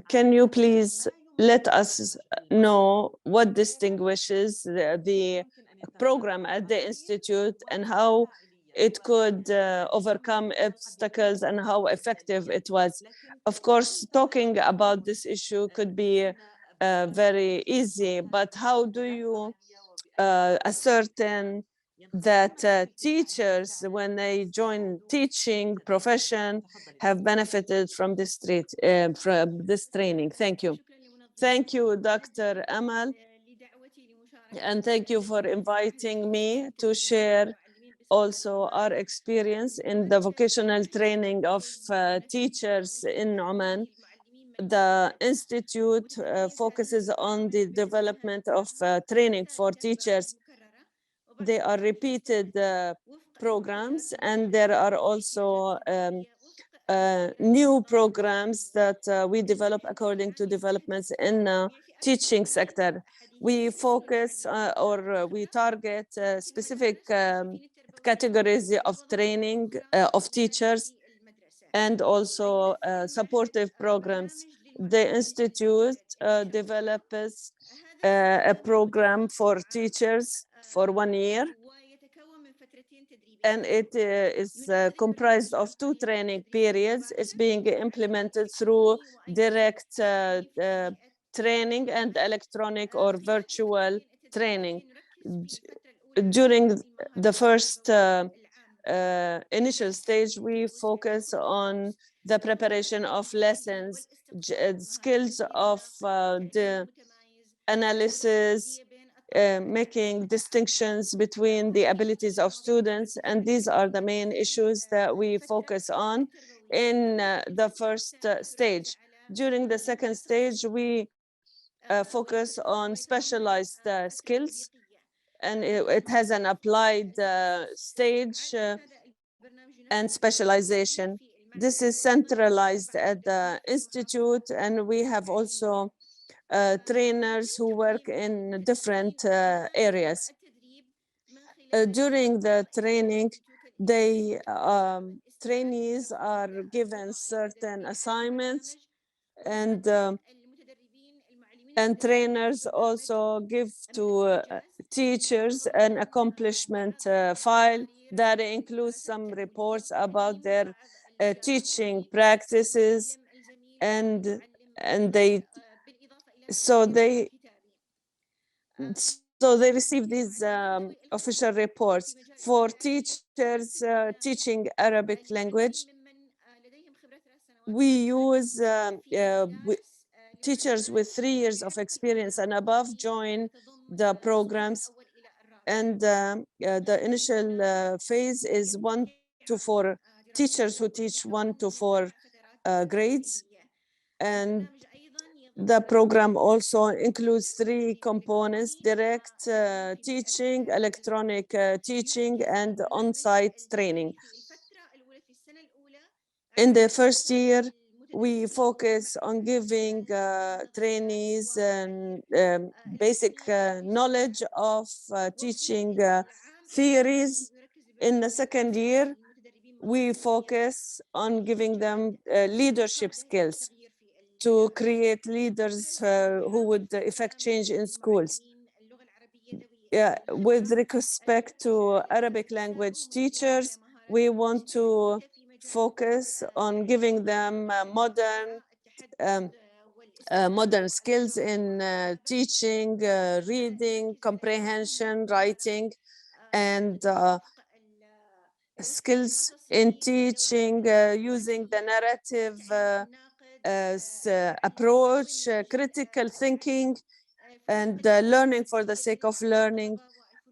[SPEAKER 6] can you please let us know what distinguishes the program at the Institute and how it could overcome obstacles and how effective it was? Of course, talking about this issue could be very easy, but how do you ascertain that teachers, when they join teaching profession, have benefited from from this training? Thank you. Thank you, Dr. Amal, and thank you for inviting me to share also our experience in the vocational training of teachers in Oman. The Institute focuses on the development of training for teachers. They are repeated programs, and there are also new programs that we develop according to developments in teaching sector. We focus or we target specific categories of training of teachers and also supportive programs. The Institute develops a program for teachers for 1 year, and it is comprised of 2 training periods. It's being implemented through direct training and electronic or virtual training. During the first initial stage, we focus on the preparation of lessons, skills of the analysis, making distinctions between the abilities of students. And these are the main issues that we focus on in the first stage. During the second stage, we focus on specialized skills, and it has an applied stage and specialization. This is centralized at the Institute, and we have also trainers who work in different areas. During the training, trainees are given certain assignments, and trainers also give to teachers an accomplishment file that includes some reports about their teaching practices, and they so they receive these official reports. For teachers teaching Arabic language, we use teachers with 3 years of experience and above join the programs, and the initial phase is 1 to 4 teachers who teach 1 to 4 grades. And the program also includes 3 components: direct teaching, electronic teaching, and on-site training. In the first year, we focus on giving trainees basic knowledge of teaching theories. In the second year, we focus on giving them leadership skills to create leaders who would effect change in schools. With respect to Arabic language teachers, we want to focus on giving them modern skills in teaching, reading, comprehension, writing, and skills in teaching using the narrative approach, critical thinking, and learning for the sake of learning,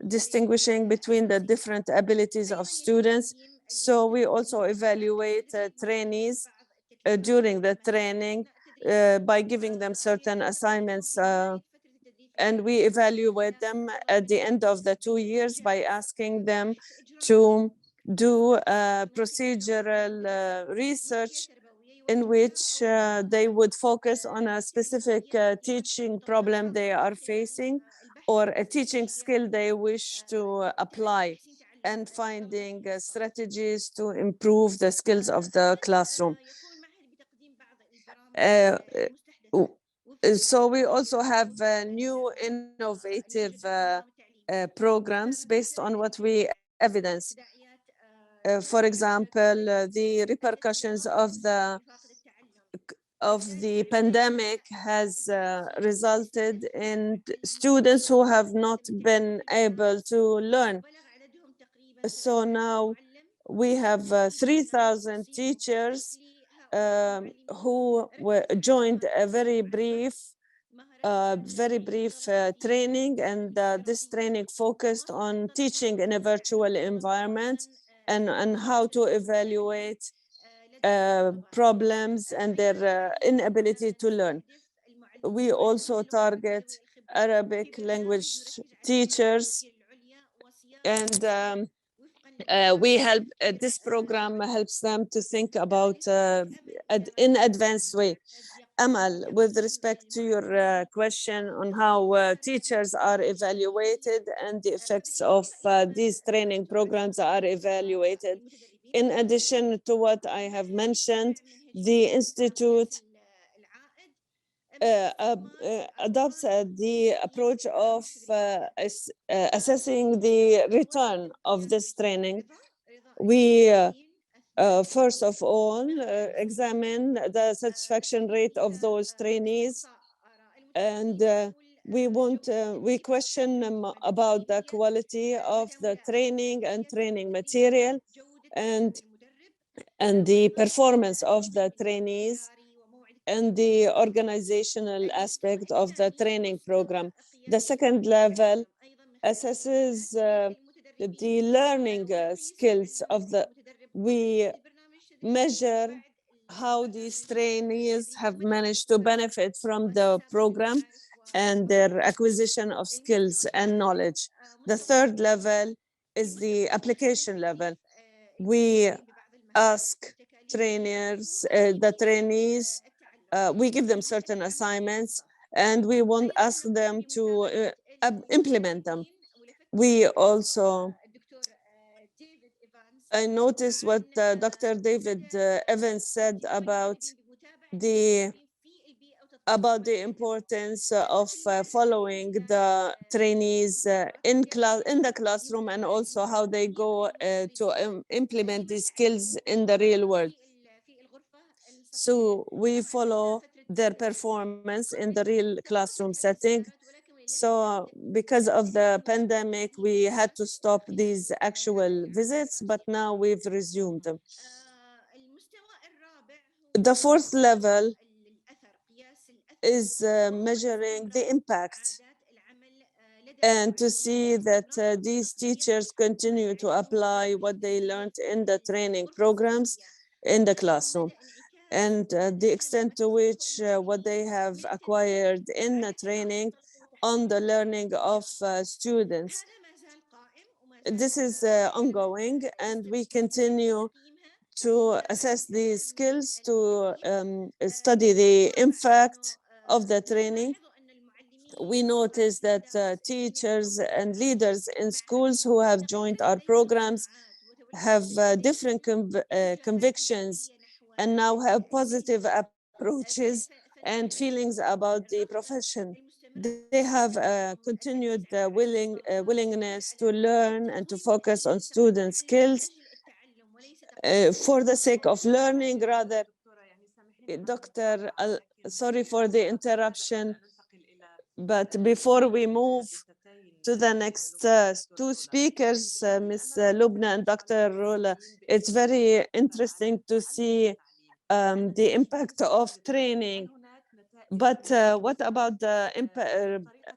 [SPEAKER 6] distinguishing between the different abilities of students. So we also evaluate trainees during the training by giving them certain assignments and we evaluate them at the end of the 2 years by asking them to do procedural research in which they would focus on a specific teaching problem they are facing or a teaching skill they wish to apply, and finding strategies to improve the skills of the classroom. So we also have new innovative programs based on what we evidence. For example, the repercussions of the pandemic has resulted in students who have not been able to learn. So now we have 3,000 teachers who joined a very brief training, and this training focused on teaching in a virtual environment and how to evaluate problems and their inability to learn. We also target Arabic language teachers, and we help, this program helps them to think about in advanced way. Amal, with respect to your question on how teachers are evaluated and the effects of these training programs are evaluated, in addition to what I have mentioned, the Institute adopts the approach of assessing the return of this training. We first of all examine the satisfaction rate of those trainees, and we question them about the quality of the training and training material, and the performance of the trainees, and the organizational aspect of the training program. The second level assesses the learning skills of we measure how these trainees have managed to benefit from the program and their acquisition of skills and knowledge. The third level is the application level. We ask the trainees, we give them certain assignments, and we want ask them to implement them. We also, I noticed what Dr. David Evans said about the importance of following the trainees in the classroom, and also how they go to implement these skills in the real world. So we follow their performance in the real classroom setting. So because of the pandemic, we had to stop these actual visits, but now we've resumed them. The fourth level is measuring the impact, and to see that these teachers continue to apply what they learned in the training programs in the classroom, and the extent to which what they have acquired in the training on the learning of students. This is ongoing, and we continue to assess these skills, to study the impact of the training. We notice that teachers and leaders in schools who have joined our programs have different convictions, and now have positive approaches and feelings about the profession. They have continued willingness to learn and to focus on student skills for the sake of learning rather. Doctor, sorry for the interruption, but before we move to the next two speakers, Ms. Lubna and Dr. Rola, it's very interesting to see the impact of training. But what about the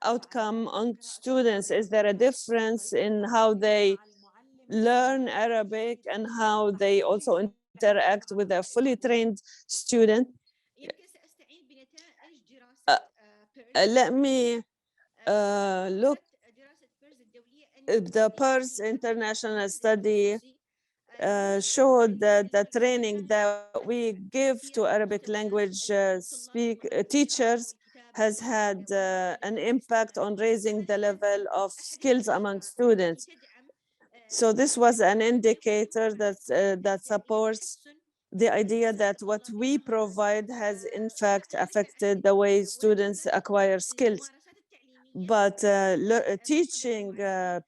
[SPEAKER 6] outcome on students? Is there a difference in how they learn Arabic and how they also interact with a fully trained student? Let me Look, the PERS international study showed that the training that we give to Arabic language teachers has had an impact on raising the level of skills among students. So this was an indicator that supports the idea that what we provide has in fact affected the way students acquire skills. But teaching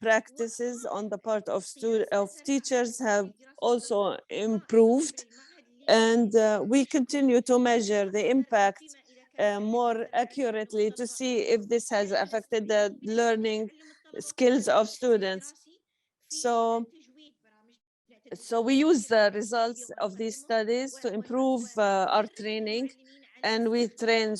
[SPEAKER 6] practices on the part of teachers have also improved, and we continue to measure the impact more accurately to see if this has affected the learning skills of students. So we use the results of these studies to improve our training, and we train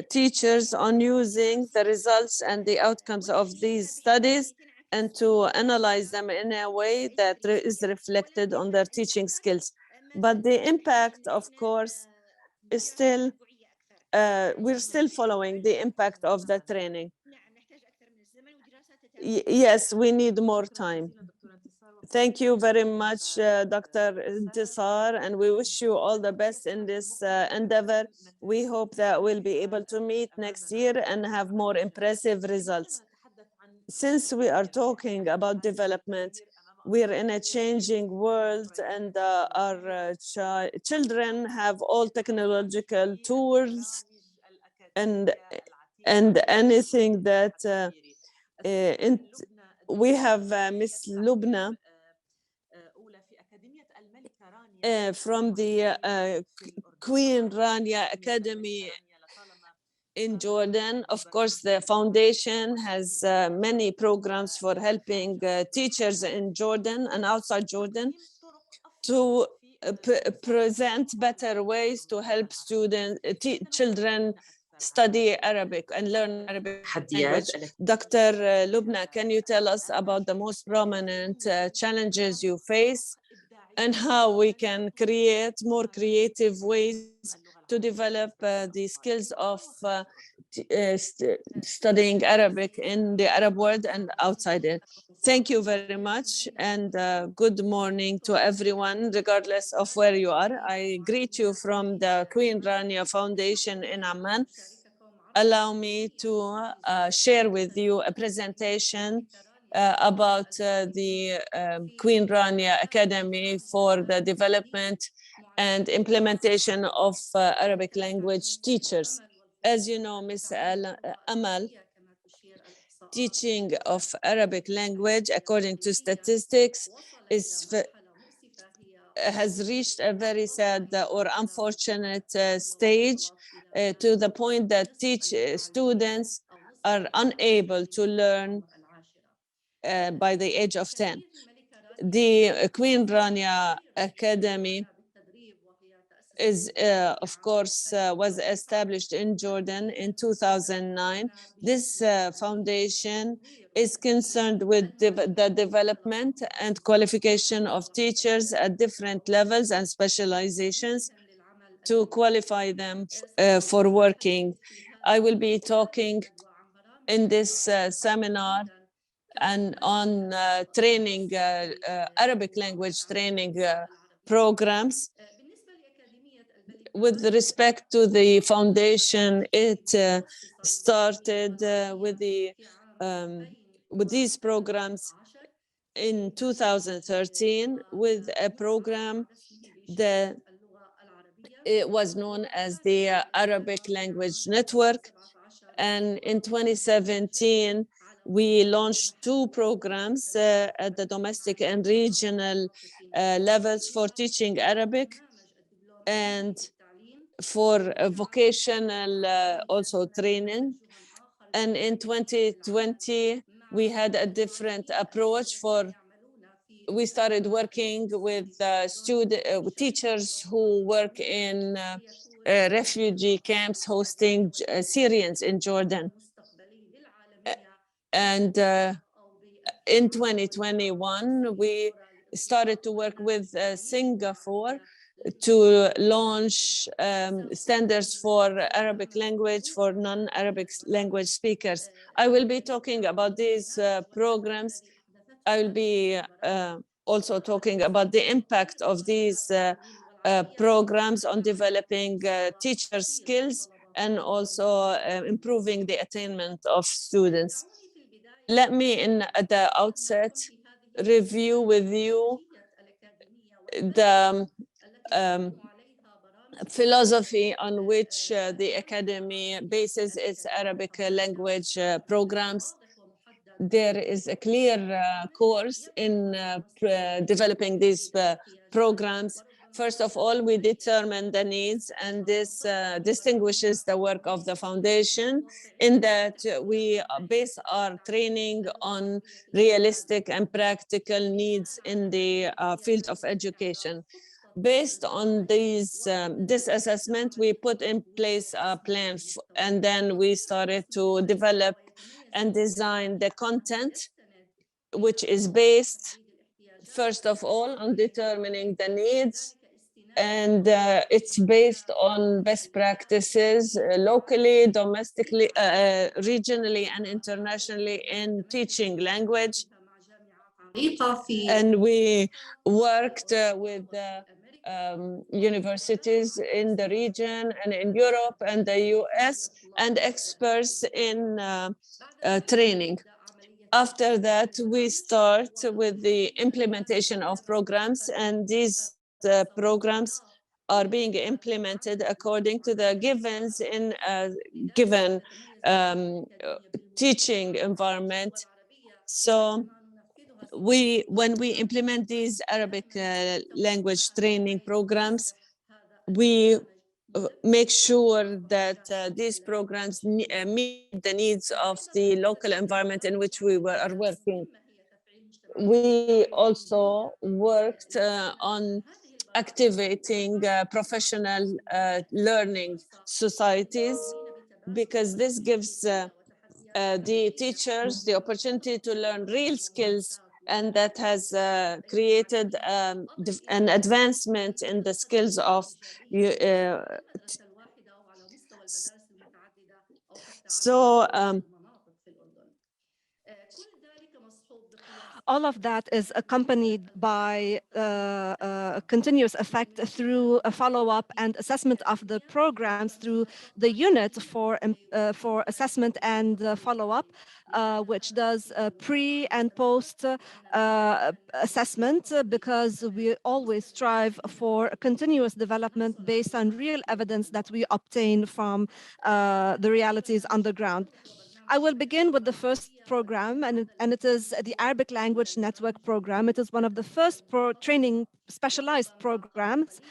[SPEAKER 6] teachers on using the results and the outcomes of these studies and to analyze them in a way that is reflected on their teaching skills. But the impact, of course, is still, we're still following the impact of the training. Yes, we need more time. Thank you very much, Dr. Intisar, and we wish you all the best in this endeavor. We hope that we'll be able to meet next year and have more impressive results. Since we are talking about development, we're in a changing world, and our children have all technological tools and anything that we have Miss Lubna from the Queen Rania Academy in Jordan. Of course, the foundation has many programs for helping teachers in Jordan and outside Jordan to present better ways to help students, children study Arabic and learn Arabic language. Dr. Lubna, can you tell us about the most prominent challenges you face and how we can create more creative ways to develop the skills of studying Arabic in the Arab world and outside it? Thank you very much, and good morning to everyone, regardless of where you are. I greet you from the Queen Rania Foundation in Amman. Allow me to share with you a presentation about the Queen Rania Academy for the development and implementation of Arabic language teachers. As you know, Ms. Amal, teaching of Arabic language, according to statistics, has reached a very sad or unfortunate stage to the point that students are unable to learn by the age of 10. The Queen Rania Academy is, of course, was established in Jordan in 2009. This foundation is concerned with the development and qualification of teachers at different levels and specializations to qualify them for working. I will be talking in this seminar and on training, Arabic language training programs. With respect to the foundation, it started with these programs in 2013 with a program that it was known as the Arabic Language Network. And in 2017, we launched two programs at the domestic and regional levels for teaching Arabic and for vocational also training. And in 2020, we had a different approach we started working with teachers who work in refugee camps hosting Syrians in Jordan. And in 2021, we started to work with Singapore to launch standards for Arabic language for non-Arabic language speakers. I will be talking about these programs. I will be also talking about the impact of these programs on developing teacher skills and also improving the attainment of students. Let me, at the outset, review with you the philosophy on which the Academy bases its Arabic language programs. There is a clear course in developing these programs. First of all, we determine the needs, and this distinguishes the work of the foundation in that we base our training on realistic and practical needs in the field of education. Based on this assessment, we put in place a plan, and then we started to develop and design the content, which is based, first of all, on determining the needs. And it's based on best practices locally, domestically, regionally, and internationally in teaching language. And we worked with universities in the region and in Europe and the US and experts in training. After that, we start with the implementation of programs, and these programs are being implemented according to the givens in a given teaching environment. So when we implement these Arabic language training programs, we make sure that these programs meet the needs of the local environment in which we are working. We also worked on activating professional learning societies, because this gives the teachers the opportunity to learn real skills, and that has created an advancement in the skills of so
[SPEAKER 1] all of that is accompanied by a continuous effect through a follow-up and assessment of the programs through the unit for assessment and follow-up, which does pre and post assessment, because we always strive for continuous development based on real evidence that we obtain from the realities on the ground. I will begin with the first program, and it is the Arabic Language Network program. It is one of the first training specialized programs.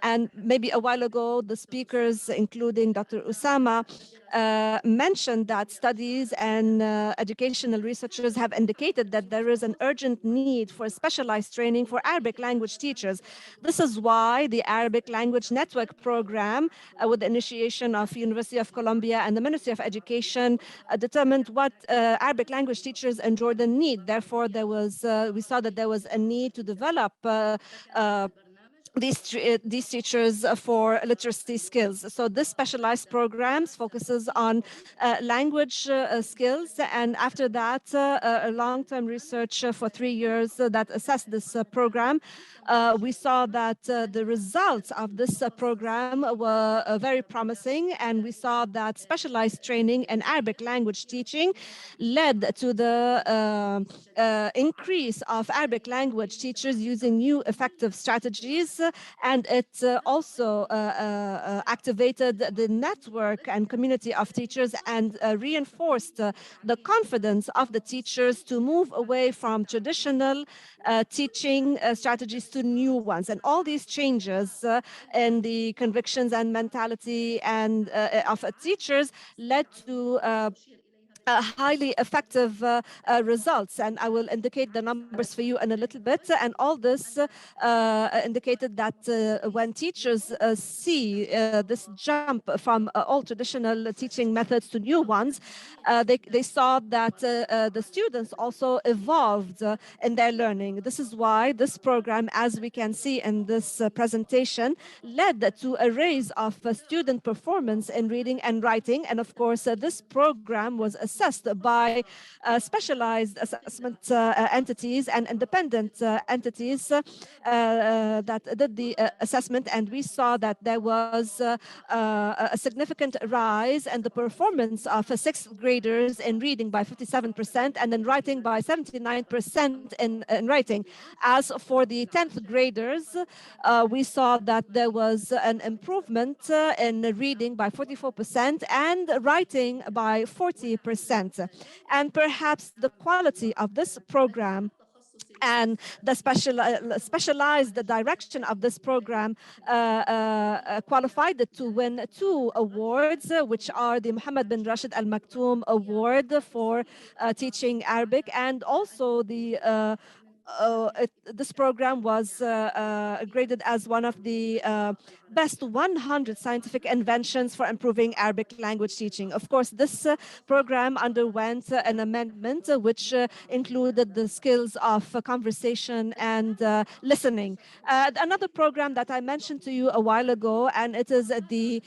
[SPEAKER 1] And maybe a while ago, the speakers, including Dr. Usama, mentioned that studies and educational researchers have indicated that there is an urgent need for specialized training for Arabic language teachers. This is why the Arabic Language Network program, with the initiation of University of Columbia and the Ministry of Education, determined what Arabic language teachers in Jordan need. Therefore, we saw that there was a need to develop these teachers for literacy skills. So this specialized programs focuses on language skills, and after that, a long-term research for 3 years that assessed this program. We saw that the results of this program were very promising, and we saw that specialized training in Arabic language teaching led to the increase of Arabic language teachers using new effective strategies, and it also activated the network and community of teachers and reinforced the confidence of the teachers to move away from traditional teaching strategies to new ones. And all these changes in the convictions and mentality and of teachers led to highly effective results, and I will indicate the numbers for you in a little bit. And all this indicated that when teachers see this jump from all traditional teaching methods to new ones, they saw that the students also evolved in their learning. This is why this program, as we can see in this presentation, led to a raise of student performance in reading and writing. And of course, this program was assessed by specialized assessment entities and independent entities that did the assessment. And we saw that there was a significant rise in the performance of sixth graders in reading by 57% and in writing by 79% in writing. As for the 10th graders, we saw that there was an improvement in reading by 44% and writing by 40%. And perhaps the quality of this program and the specialized direction of this program qualified it to win 2 awards, which are the Mohammed bin Rashid Al Maktoum Award for teaching Arabic, and also the this program was graded as one of the best 100 scientific inventions for improving Arabic language teaching. Of course, this program underwent an amendment which included the skills of conversation and listening. Another program that I mentioned to you a while ago, and it is the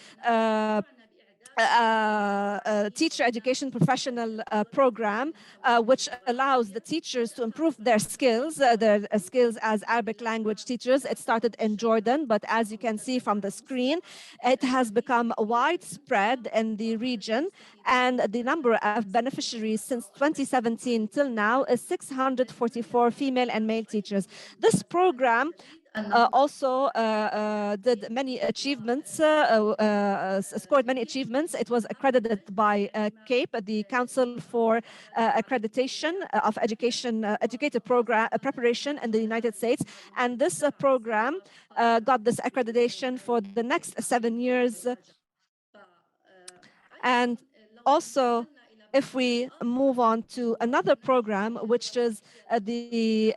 [SPEAKER 1] teacher education professional program, which allows the teachers to improve their skills as Arabic language teachers. It started in Jordan, but as you can see from the screen, it has become widespread in the region, and the number of beneficiaries since 2017 till now is 644 female and male teachers. This program also did many achievements, scored many achievements. It was accredited by CAPE, the Council for Accreditation of Education, Educative Program Preparation in the United States. And this program got this accreditation for the next 7 years. And also, if we move on to another program, which is the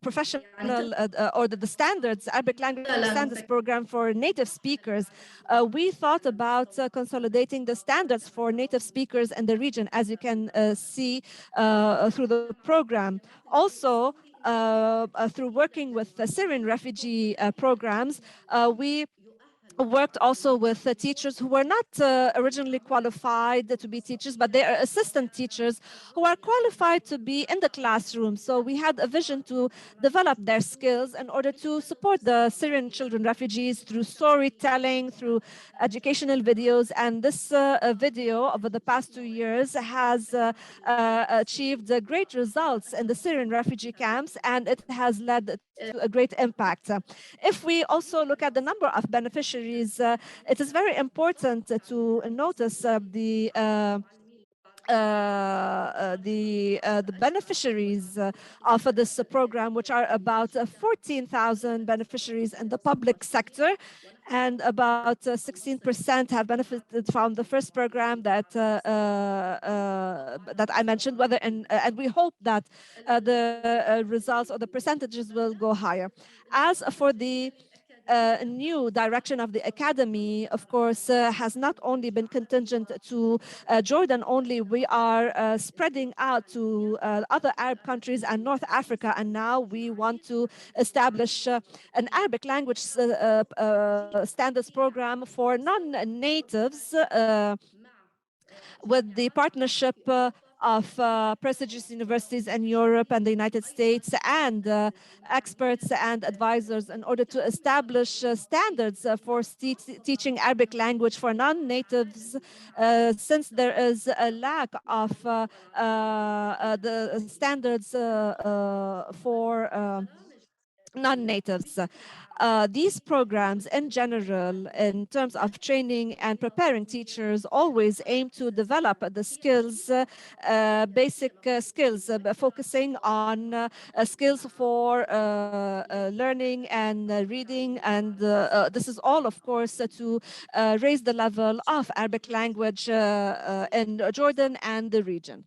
[SPEAKER 1] professional or the standards, Arabic language standards program for native speakers, we thought about consolidating the standards for native speakers in the region, as you can see through the program. Also, through working with the Syrian refugee programs, we worked also with teachers who were not originally qualified to be teachers, but they are assistant teachers who are qualified to be in the classroom. So we had a vision to develop their skills in order to support the Syrian children refugees through storytelling, through educational videos. And this video over the past 2 years has achieved great results in the Syrian refugee camps, and it has led to a great impact. If we also look at the number of beneficiaries, it is very important to notice the beneficiaries of this program, which are about 14,000 beneficiaries in the public sector, and about 16% have benefited from the first program that that I mentioned. And we hope that the results or the percentages will go higher. As for the new direction of the academy, of course, has not only been contingent to Jordan only. We are spreading out to other Arab countries and North Africa, and now we want to establish an Arabic language standards program for non-natives with the partnership of prestigious universities in Europe and the United States, and experts and advisors, in order to establish standards for teaching Arabic language for non-natives, since there is a lack of the standards for non-natives. These programs in general, in terms of training and preparing teachers, always aim to develop the skills, basic skills, focusing on skills for learning and reading. And this is all, of course, to raise the level of Arabic language in Jordan and the region.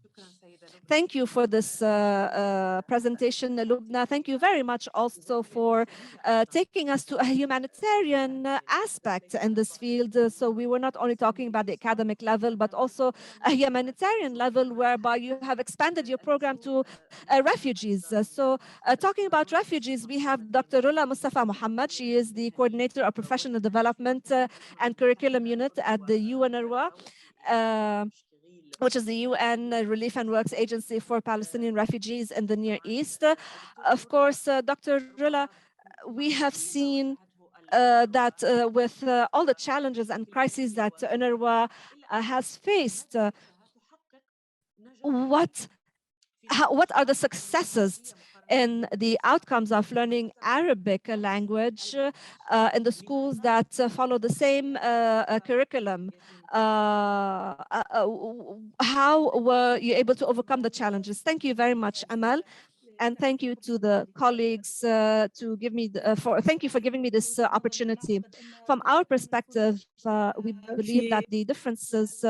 [SPEAKER 1] Thank you for this presentation, Lubna. Thank you very much also for taking us to a humanitarian aspect in this field. So we were not only talking about the academic level, but also a humanitarian level whereby you have expanded your program to refugees. So talking about refugees, we have Dr. Rula Mustafa Muhammad. She is the coordinator of professional development and curriculum unit at the UNRWA. Which is the UN Relief and Works Agency for Palestinian refugees in the Near East. Of course, Dr. Rilla, we have seen that with all the challenges and crises that UNRWA has faced, what are the successes in the outcomes of learning Arabic language in the schools that follow the same curriculum? How were you able to overcome the challenges? Thank you very much, Amal. And thank you to the colleagues thank you for giving me this opportunity. From our perspective, we believe that the differences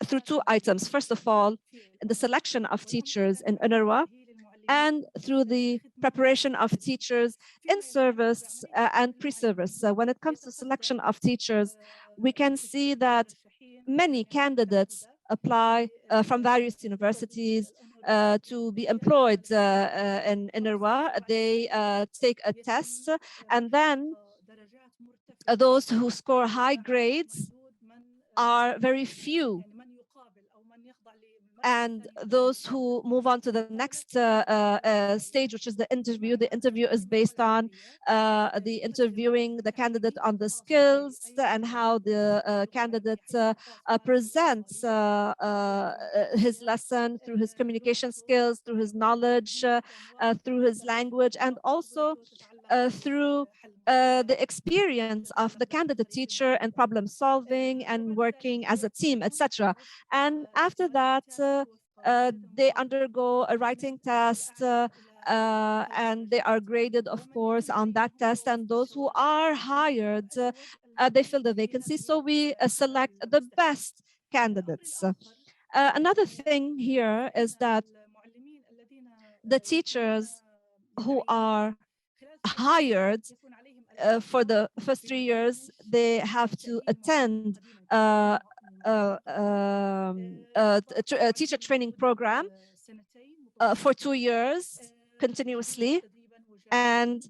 [SPEAKER 1] through two items. First of all, the selection of teachers in UNRWA, and through the preparation of teachers in service and pre-service. When it comes to selection of teachers, we can see that many candidates apply from various universities to be employed in UNRWA. They take a test, and then those who score high grades are very few. And those who move on to the next stage, which is the interview is based on the interviewing the candidate on the skills and how the candidate presents his lesson through his communication skills, through his knowledge, through his language, and also through the experience of the candidate teacher and problem solving and working as a team, etc. And after that, they undergo a writing test and they are graded, of course, on that test. And those who are hired, they fill the vacancy. So we select the best candidates. Another thing here is that the teachers who are hired for the first 3 years, they have to attend a teacher training program for 2 years continuously, and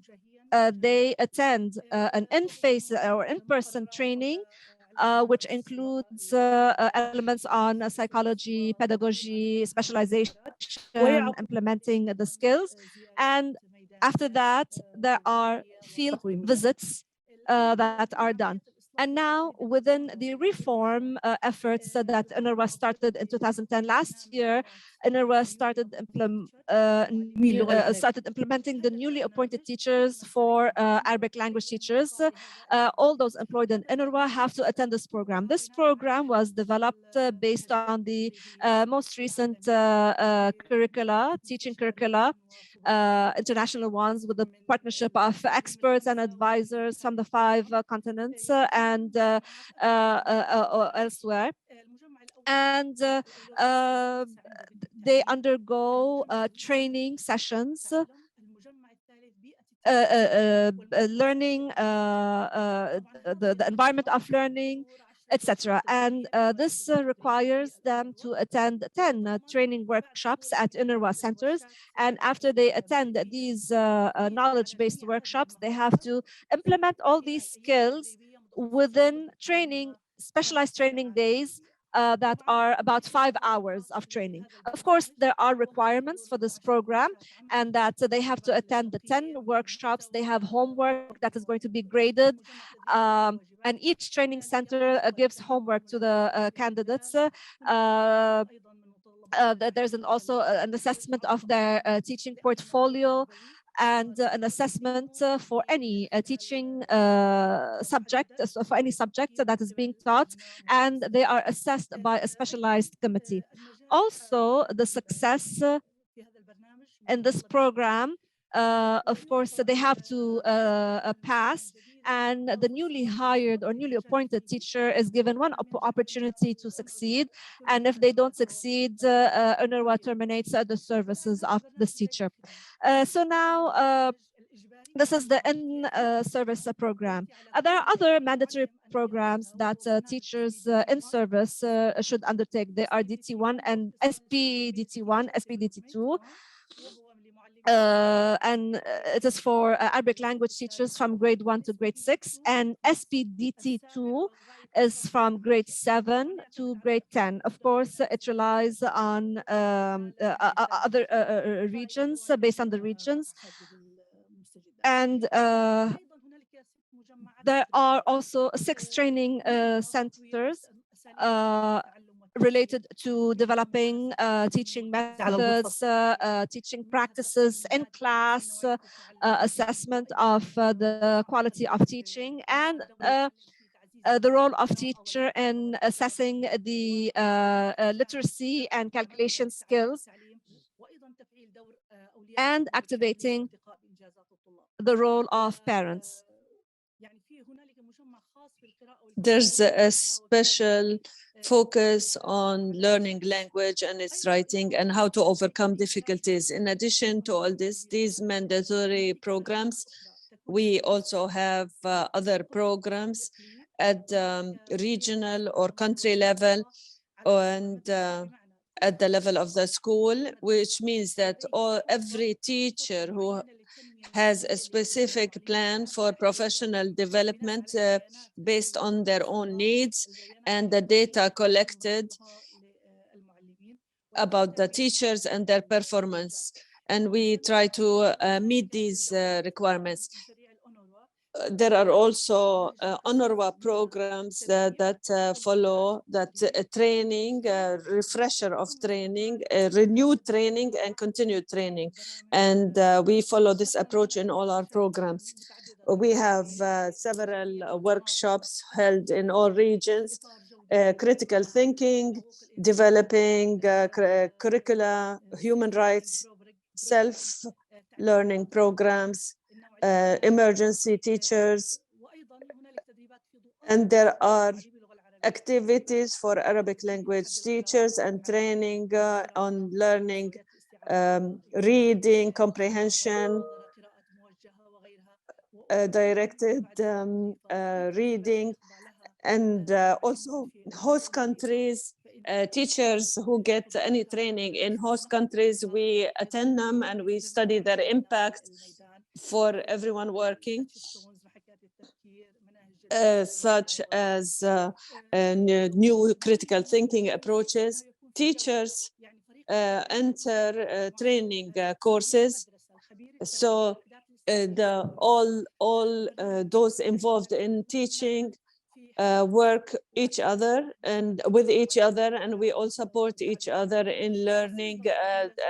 [SPEAKER 1] they attend an in-face or in-person training which includes elements on psychology, pedagogy, specialization, implementing the skills. And after that, there are field visits that are done. And now, within the reform efforts that UNRWA started in 2010, last year, UNRWA started implementing the newly appointed teachers for Arabic language teachers. All those employed in UNRWA have to attend this program. This program was developed based on the most recent curricula, teaching curricula, international ones, with the partnership of experts and advisors from the 5 continents and elsewhere. And they undergo training sessions, learning the environment of learning, etc. And this requires them to attend 10 training workshops at UNRWA centers. And after they attend these knowledge-based workshops, they have to implement all these skills within training, specialized training days that are about 5 hours of training. Of course, there are requirements for this program, and that they have to attend the 10 workshops. They have homework that is going to be graded. And each training center gives homework to the candidates. There's also an assessment of their teaching portfolio. and an assessment for any teaching subject, so for any subject that is being taught, and they are assessed by a specialized committee. Also, the success in this program, of course, they have to pass, and the newly hired or newly appointed teacher is given one opportunity to succeed. And if they don't succeed, UNRWA terminates the services of this teacher. So now, this is the in-service program. There are other mandatory programs that teachers in service should undertake. They are DT1 and SPDT1, SPDT2. And it is for Arabic language teachers from grade 1 to grade 6, and SPDT2 is from grade 7 to grade 10. Of course, it relies on other regions, based on the regions. And there are also 6 training centers related to developing teaching methods, teaching practices in class, assessment of the quality of teaching, and the role of teacher in assessing the literacy and calculation skills, and activating the role of parents.
[SPEAKER 6] There's a special focus on learning language and its writing and how to overcome difficulties. In addition to all this, these mandatory programs, we also have other programs at regional or country level and at the level of the school, which means that every teacher who has a specific plan for professional development based on their own needs and the data collected about the teachers and their performance. And we try to meet these requirements. There are also UNRWA programs that follow that training, refresher of training, renewed training and continued training. And we follow this approach in all our programs. We have several workshops held in all regions, critical thinking, developing curricula, human rights, self-learning programs, emergency teachers, and there are activities for Arabic language teachers and training on learning, reading, comprehension, directed reading, and also host countries. Teachers who get any training in host countries, we attend them and we study their impact for everyone working, such as new critical thinking approaches. Teachers enter training courses, so all those involved in teaching work each other and with each other, and we all support each other in learning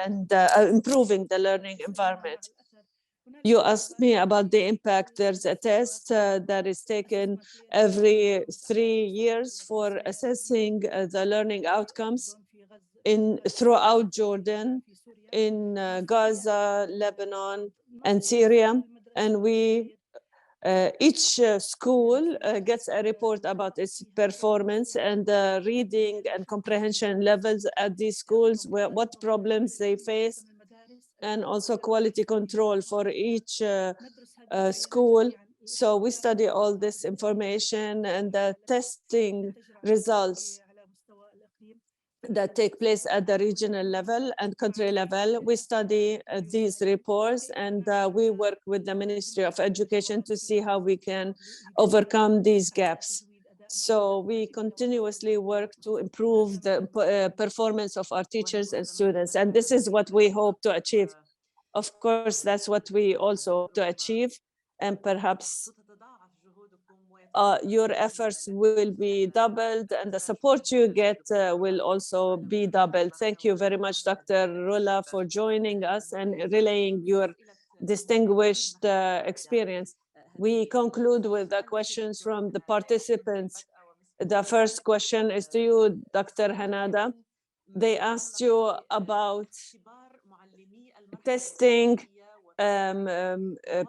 [SPEAKER 6] and improving the learning environment. You asked me about the impact. There's a test that is taken every 3 years for assessing the learning outcomes throughout Jordan, in Gaza, Lebanon, and Syria. And each school gets a report about its performance and the reading and comprehension levels at these schools, what problems they face, and also quality control for each school. So we study all this information and the testing results that take place at the regional level and country level. We study these reports, and we work with the Ministry of Education to see how we can overcome these gaps. So we continuously work to improve the performance of our teachers and students, and this is what we hope to achieve. Of course, that's what we also hope to achieve, and perhaps your efforts will be doubled and the support you get will also be doubled. Thank you very much, Dr. Rola, for joining us and relaying your distinguished experience. We conclude with the questions from the participants. The first question is to you, Dr. Hanada. They asked you about testing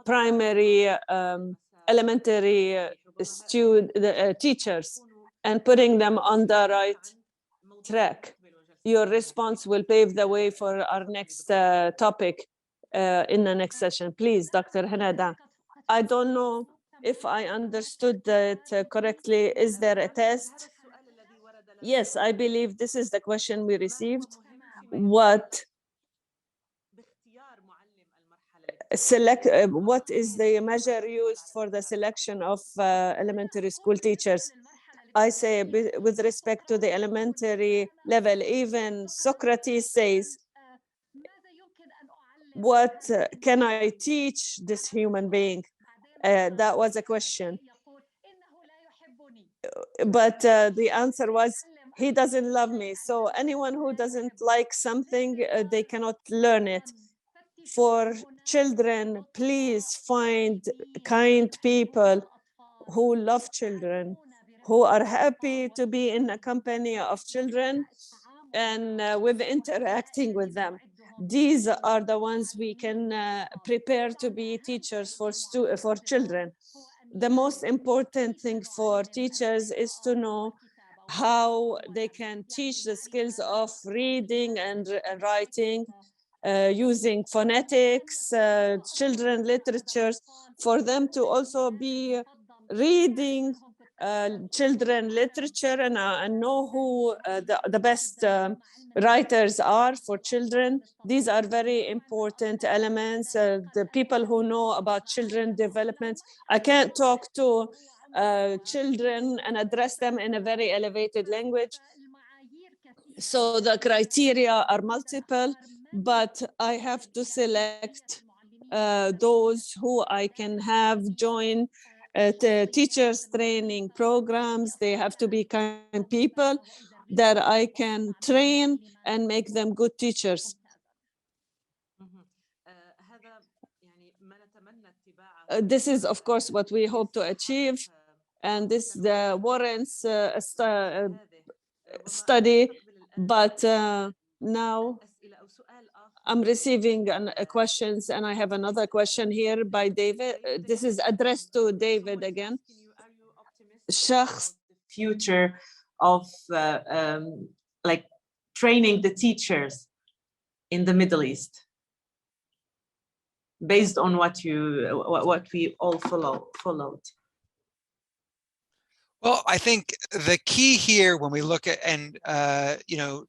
[SPEAKER 6] primary, elementary teachers and putting them on the right track. Your response will pave the way for our next topic in the next session. Please, Dr. Hanada. I don't know if I understood that correctly. Is there a test? Yes, I believe this is the question we received. What is the measure used for the selection of elementary school teachers? I say with respect to the elementary level, even Socrates says, what can I teach this human being? That was a question. But the answer was, he doesn't love me. So anyone who doesn't like something, they cannot learn it. For children, please find kind people who love children, who are happy to be in the company of children and with interacting with them. These are the ones we can prepare to be teachers for children. The most important thing for teachers is to know how they can teach the skills of reading and writing, using phonetics, children literatures, for them to also be reading children literature and know who the best writers are for children. These are very important elements. The people who know about children development. I can't talk to children and address them in a very elevated language. So the criteria are multiple, but I have to select those who I can have join the teachers training programs. They have to be kind people that I can train and make them good teachers. This is, of course, what we hope to achieve. And this warrants a study, but now I'm receiving questions, and I have another question here by David. This is addressed to David again.
[SPEAKER 3] Future of like training the teachers in the Middle East, based on what we all followed.
[SPEAKER 5] Well, I think the key here when we look at and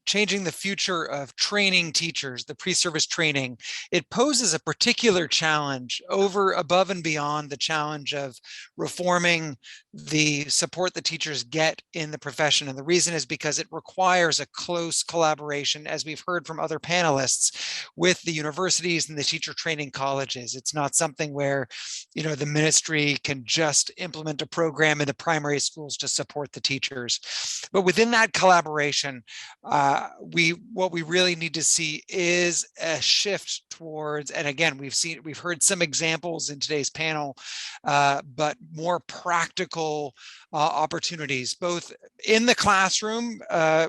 [SPEAKER 5] changing the future of training teachers, the pre-service training, it poses a particular challenge above and beyond the challenge of reforming the support that teachers get in the profession. And the reason is because it requires a close collaboration, as we've heard from other panelists, with the universities and the teacher training colleges. It's not something where, the ministry can just implement a program in the primary school to support the teachers. But within that collaboration, what we really need to see is a shift towards, and again, we've heard some examples in today's panel, but more practical opportunities, both in the classroom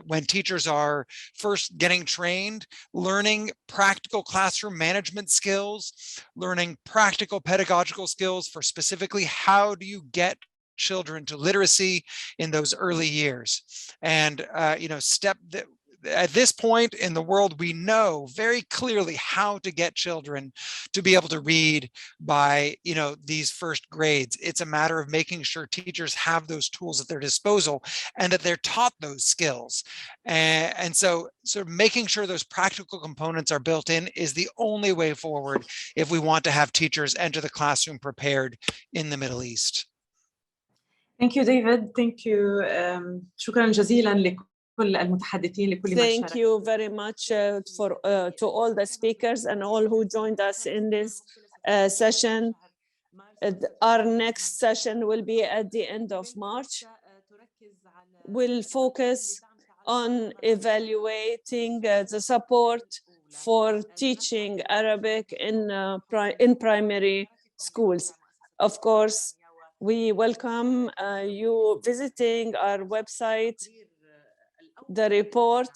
[SPEAKER 5] when teachers are first getting trained, learning practical classroom management skills, learning practical pedagogical skills for specifically how do you get children to literacy in those early years. And at this point in the world, we know very clearly how to get children to be able to read by these first grades. It's a matter of making sure teachers have those tools at their disposal and that they're taught those skills. And so making sure those practical components are built in is the only way forward if we want to have teachers enter the classroom prepared in the Middle East.
[SPEAKER 3] Thank you, David. Thank you. شكرا جزيلا لكل المتحدثين لكل من
[SPEAKER 6] Thank you very much to all the speakers and all who joined us in this session. Our next session will be at the end of March. We'll focus on evaluating the support for teaching Arabic in primary schools. Of course, we welcome you visiting our website. The report,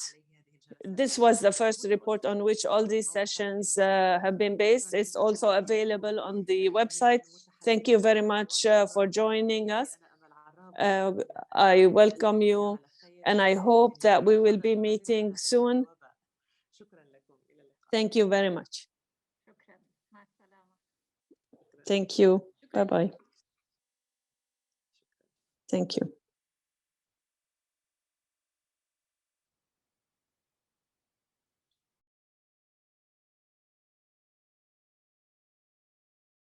[SPEAKER 6] this was the first report on which all these sessions have been based. It's also available on the website. Thank you very much for joining us. I welcome you, and I hope that we will be meeting soon. Thank you very much. Thank you. Bye-bye. Thank you.